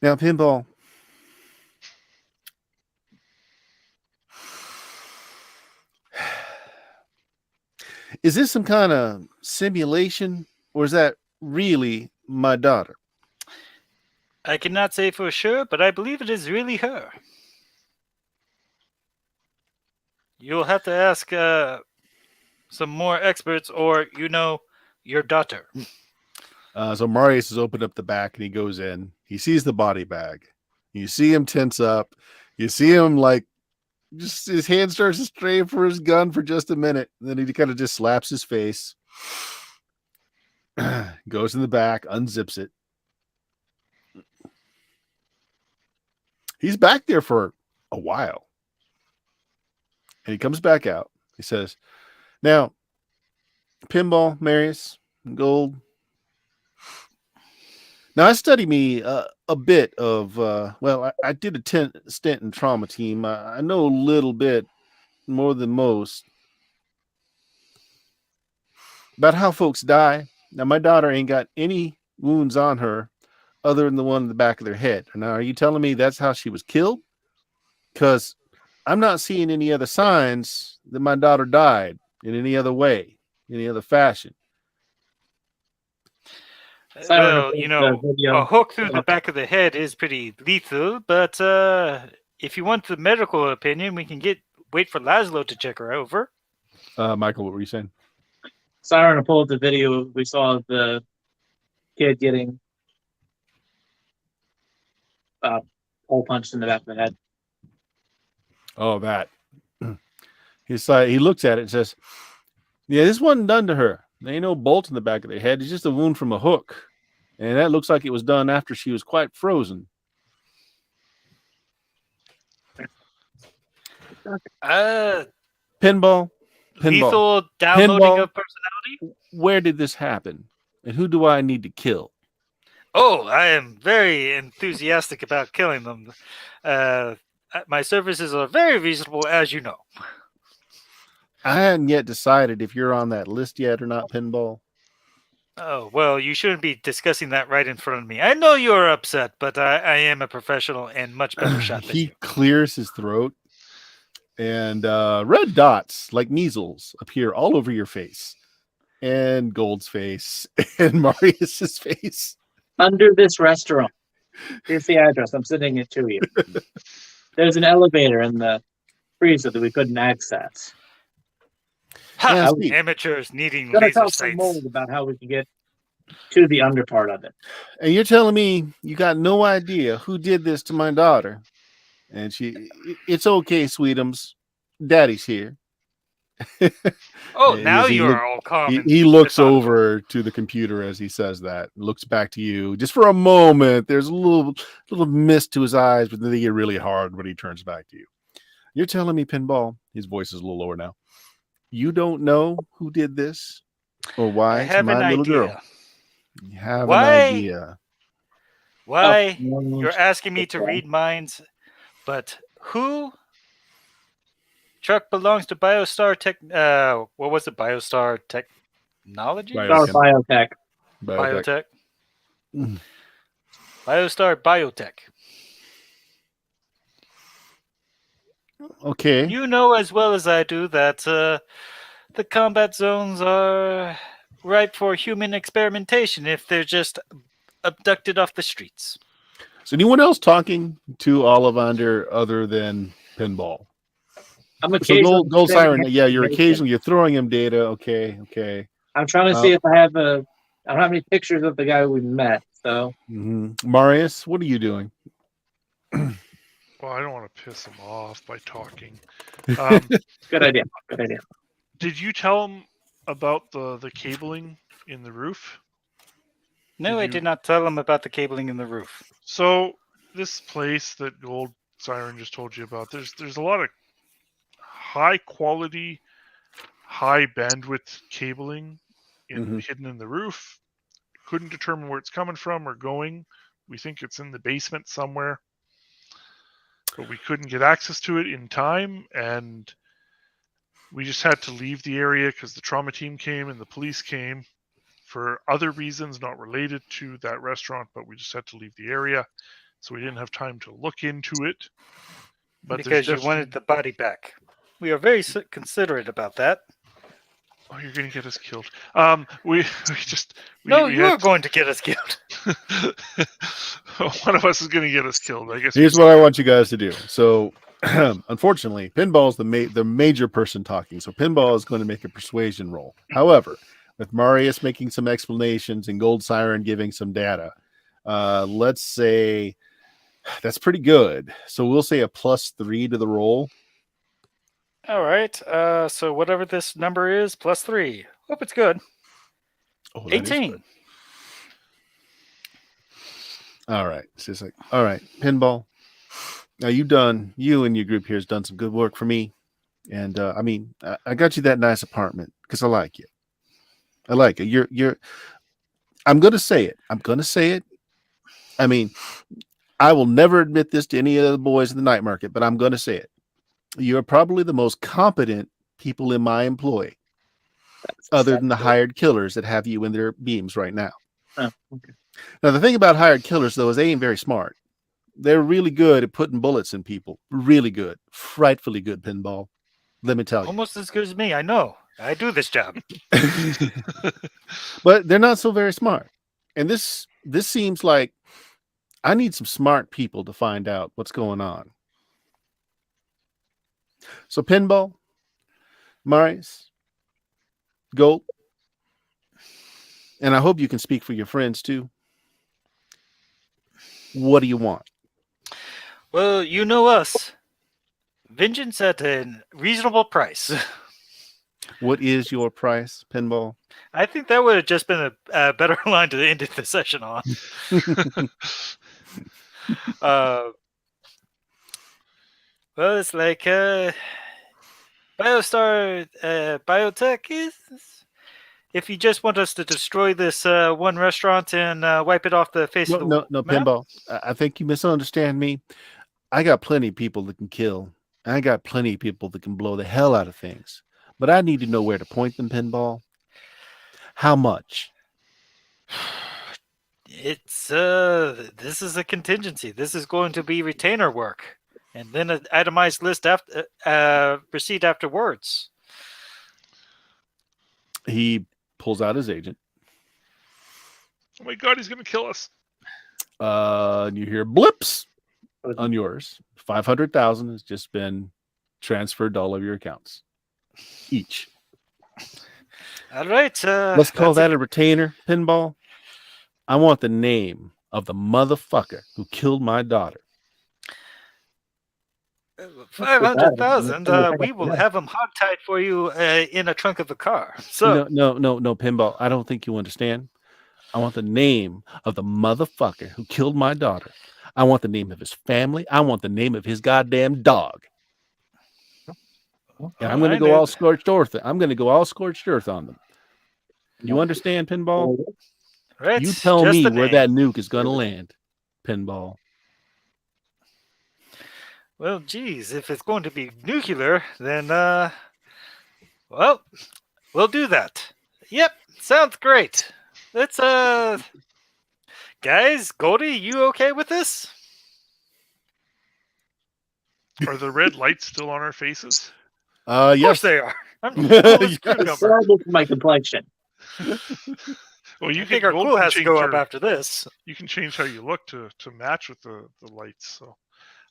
Now, pinball. Is this some kind of simulation, or is that really my daughter? I cannot say for sure, but I believe it is really her. You'll have to ask some more experts, or your daughter. So Marius has opened up the back and he goes in. He sees the body bag. You see him tense up. You see him just his hand starts to stray for his gun for just a minute. And then he kind of just slaps his face. Goes in the back, unzips it. He's back there for a while. And he comes back out. He says, now, pinball, Marius, Gold. Now, I study me a bit of, I did a stint in trauma team. I know a little bit more than most about how folks die. Now, my daughter ain't got any wounds on her other than the one in the back of their head. Now, are you telling me that's how she was killed? Because I'm not seeing any other signs that my daughter died in any other way, any other fashion. Well, video. a hook through the back of the head is pretty lethal, but if you want the medical opinion, we can wait for Laszlo to check her over. Michael, what were you saying? Siren pulled the video. We saw the kid getting hole punched in the back of the head. Oh, that. He looks at it and says, yeah, this wasn't done to her. There ain't no bolt in the back of the head. It's just a wound from a hook. And that looks like it was done after she was quite frozen. Pinball. Lethal downloading Pinball. of personality? Where did this happen? And who do I need to kill? Oh, I am very enthusiastic about killing them. My services are very reasonable, as you know. I hadn't yet decided if you're on that list yet or not, Pinball. Oh, well, you shouldn't be discussing that right in front of me. I know you're upset, but I am a professional and much better shot than you. He clears his throat, and red dots like measles appear all over your face, and Gold's face, and Marius's face. Under this restaurant. Here's the address. I'm sending it to you. There's an elevator in the freezer that we couldn't access. Ha! Yeah, I Steve. Amateurs needing gonna laser tell some sights. mold about how we can get to the under part of it. And you're telling me you got no idea who did this to my daughter? And it's okay, Sweetums. Daddy's here. Oh, And now as you are all calm and he looks methodical. over to the computer as he says that, looks back to you. Just for a moment, there's a little mist to his eyes, but then they get really hard when he turns back to you. You're telling me, Pinball, his voice is a little lower now, you don't know who did this or why I to have my an little girl? idea. You have Why? an idea. Why? Oh, You're asking me to read minds, but who? Truck belongs to Biostar Tech. What was it? Biostar Technology? Bio- Star Biotech. Biotech. Mm. Biostar Biotech. Okay. You know as well as I do that the combat zones are ripe for human experimentation if they're just abducted off the streets. So anyone else talking to Ollivander other than Pinball? I'm So occasionally Gold Siren, sending yeah, you're information. you're throwing him data. Okay. I'm trying to see if I have I don't have any pictures of the guy we met. So Marius, what are you doing? Well, I don't want to piss him off by talking. good idea. Good idea. Did you tell him about the cabling in the roof? No, I did not tell him about the cabling in the roof. So this place that Gold Siren just told you about, there's a lot of high quality, high bandwidth cabling hidden in the roof. Couldn't determine where it's coming from or going. We think it's in the basement somewhere, but we couldn't get access to it in time, and we just had to leave the area because the trauma team came and the police came for other reasons not related to that restaurant, but we just had to leave the area, so we didn't have time to look into it. But because you wanted the body back. We are very considerate about that. Oh, you're going to get us killed. We You're going to get us killed. One of us is going to get us killed. I guess. Here's what I want you guys to do. So, unfortunately, Pinball's the major person talking. So Pinball is going to make a persuasion roll. However, with Marius making some explanations and Gold Siren giving some data, let's say that's pretty good. So we'll say a +3 to the roll. All right. So whatever this number is, +3. Hope it's good. Oh, that is 18. good. All right. So it's like, all right, Pinball. Now you and your group here has done some good work for me. And I got you that nice apartment because I like you. I like it. You're I'm gonna say it. I mean, I will never admit this to any of the boys in the night market, but I'm gonna say it. You're probably the most competent people in my employ, other than the hired killers that have you in their beams right now. Oh, okay. Now, the thing about hired killers, though, is they ain't very smart. They're really good at putting bullets in people. Really good. Frightfully good, Pinball. Let me tell you. Almost as good as me. I know. I do this job. But they're not so very smart. And this seems like I need some smart people to find out what's going on. So, Pinball, Marius, Gold, and I hope you can speak for your friends too. What do you want? Well, you know us. Vengeance at a reasonable price. What is your price, Pinball? I think that would have just been a better line to end the session on. Well, it's like Biostar Biotech is. If you just want us to destroy this one restaurant and wipe it off the face of the No, map? Pinball. I think you misunderstand me. I got plenty of people that can kill. I got plenty of people that can blow the hell out of things. But I need to know where to point them, Pinball. How much? It's this is a contingency. This is going to be retainer work, and then an itemized list after receipt afterwards. He pulls out his agent. Oh my God, he's going to kill us. And you hear blips on yours. 500,000 has just been transferred to all of your accounts. Each. All right. Let's call that a retainer, Pinball. I want the name of the motherfucker who killed my daughter. 500,000. We will have him hogtied for you in a trunk of the car. So No, Pinball. I don't think you understand. I want the name of the motherfucker who killed my daughter. I want the name of his family. I want the name of his goddamn dog. And I'm going to go all scorched earth. I'm going to go all scorched earth on them. You understand, Pinball? right, You tell just me the where name. that nuke is going to land, Pinball. Well, geez, if it's going to be nuclear, then well, we'll do that. Yep, sounds great. Let's guys, Goldie, you okay with this? Are the red lights still on our faces? Of Yes. course they are. I'm the coolest crew Yes. member. Horrible for my complexion. Well, you I think our cool has to go up after this. You can change how you look to match with the lights. So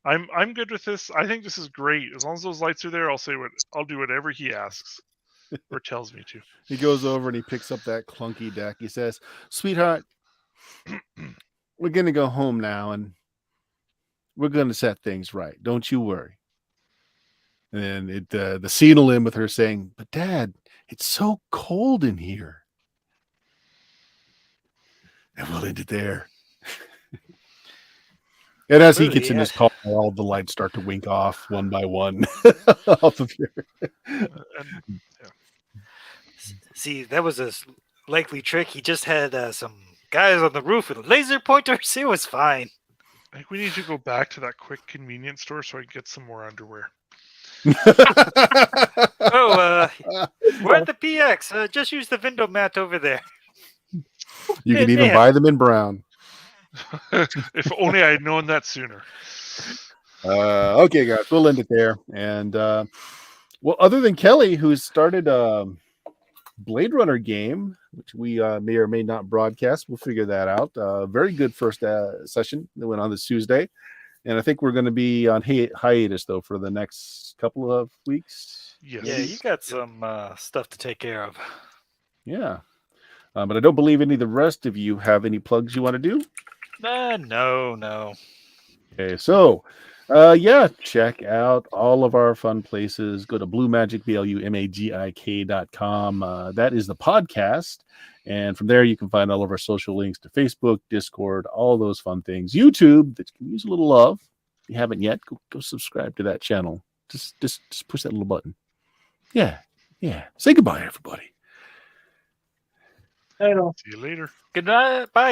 I'm good with this. I think this is great. As long as those lights are there, I'll do whatever he asks or tells me to. He goes over and he picks up that clunky deck. He says, "Sweetheart, we're going to go home now and we're going to set things right. Don't you worry." And the scene will end with her saying, "But Dad, it's so cold in here." And we'll end it there. And as he gets in his car, all the lights start to wink off one by one. Off of here. See, that was a likely trick. He just had some guys on the roof with laser pointers. It was fine. I think we need to go back to that quick convenience store so I can get some more underwear. Oh, we're at the PX. Just use the window mat over there. You can even buy them in brown. If only I had known that sooner. Okay, guys, we'll end it there. And well, other than Kelly, who's started a Blade Runner game, which we may or may not broadcast, we'll figure that out. Very good first session that went on this Tuesday. And I think we're going to be on hiatus, though, for the next couple of weeks. Yes. Yeah, you got some stuff to take care of. Yeah. But I don't believe any of the rest of you have any plugs you want to do. No. Okay, so yeah, check out all of our fun places. Go to BlueMagik.com. That is the podcast. And from there, you can find all of our social links to Facebook, Discord, all those fun things. YouTube, that can use a little love. If you haven't yet, go subscribe to that channel. Just push that little button. Yeah. Say goodbye, everybody. I don't know. See you later. Good night. Bye.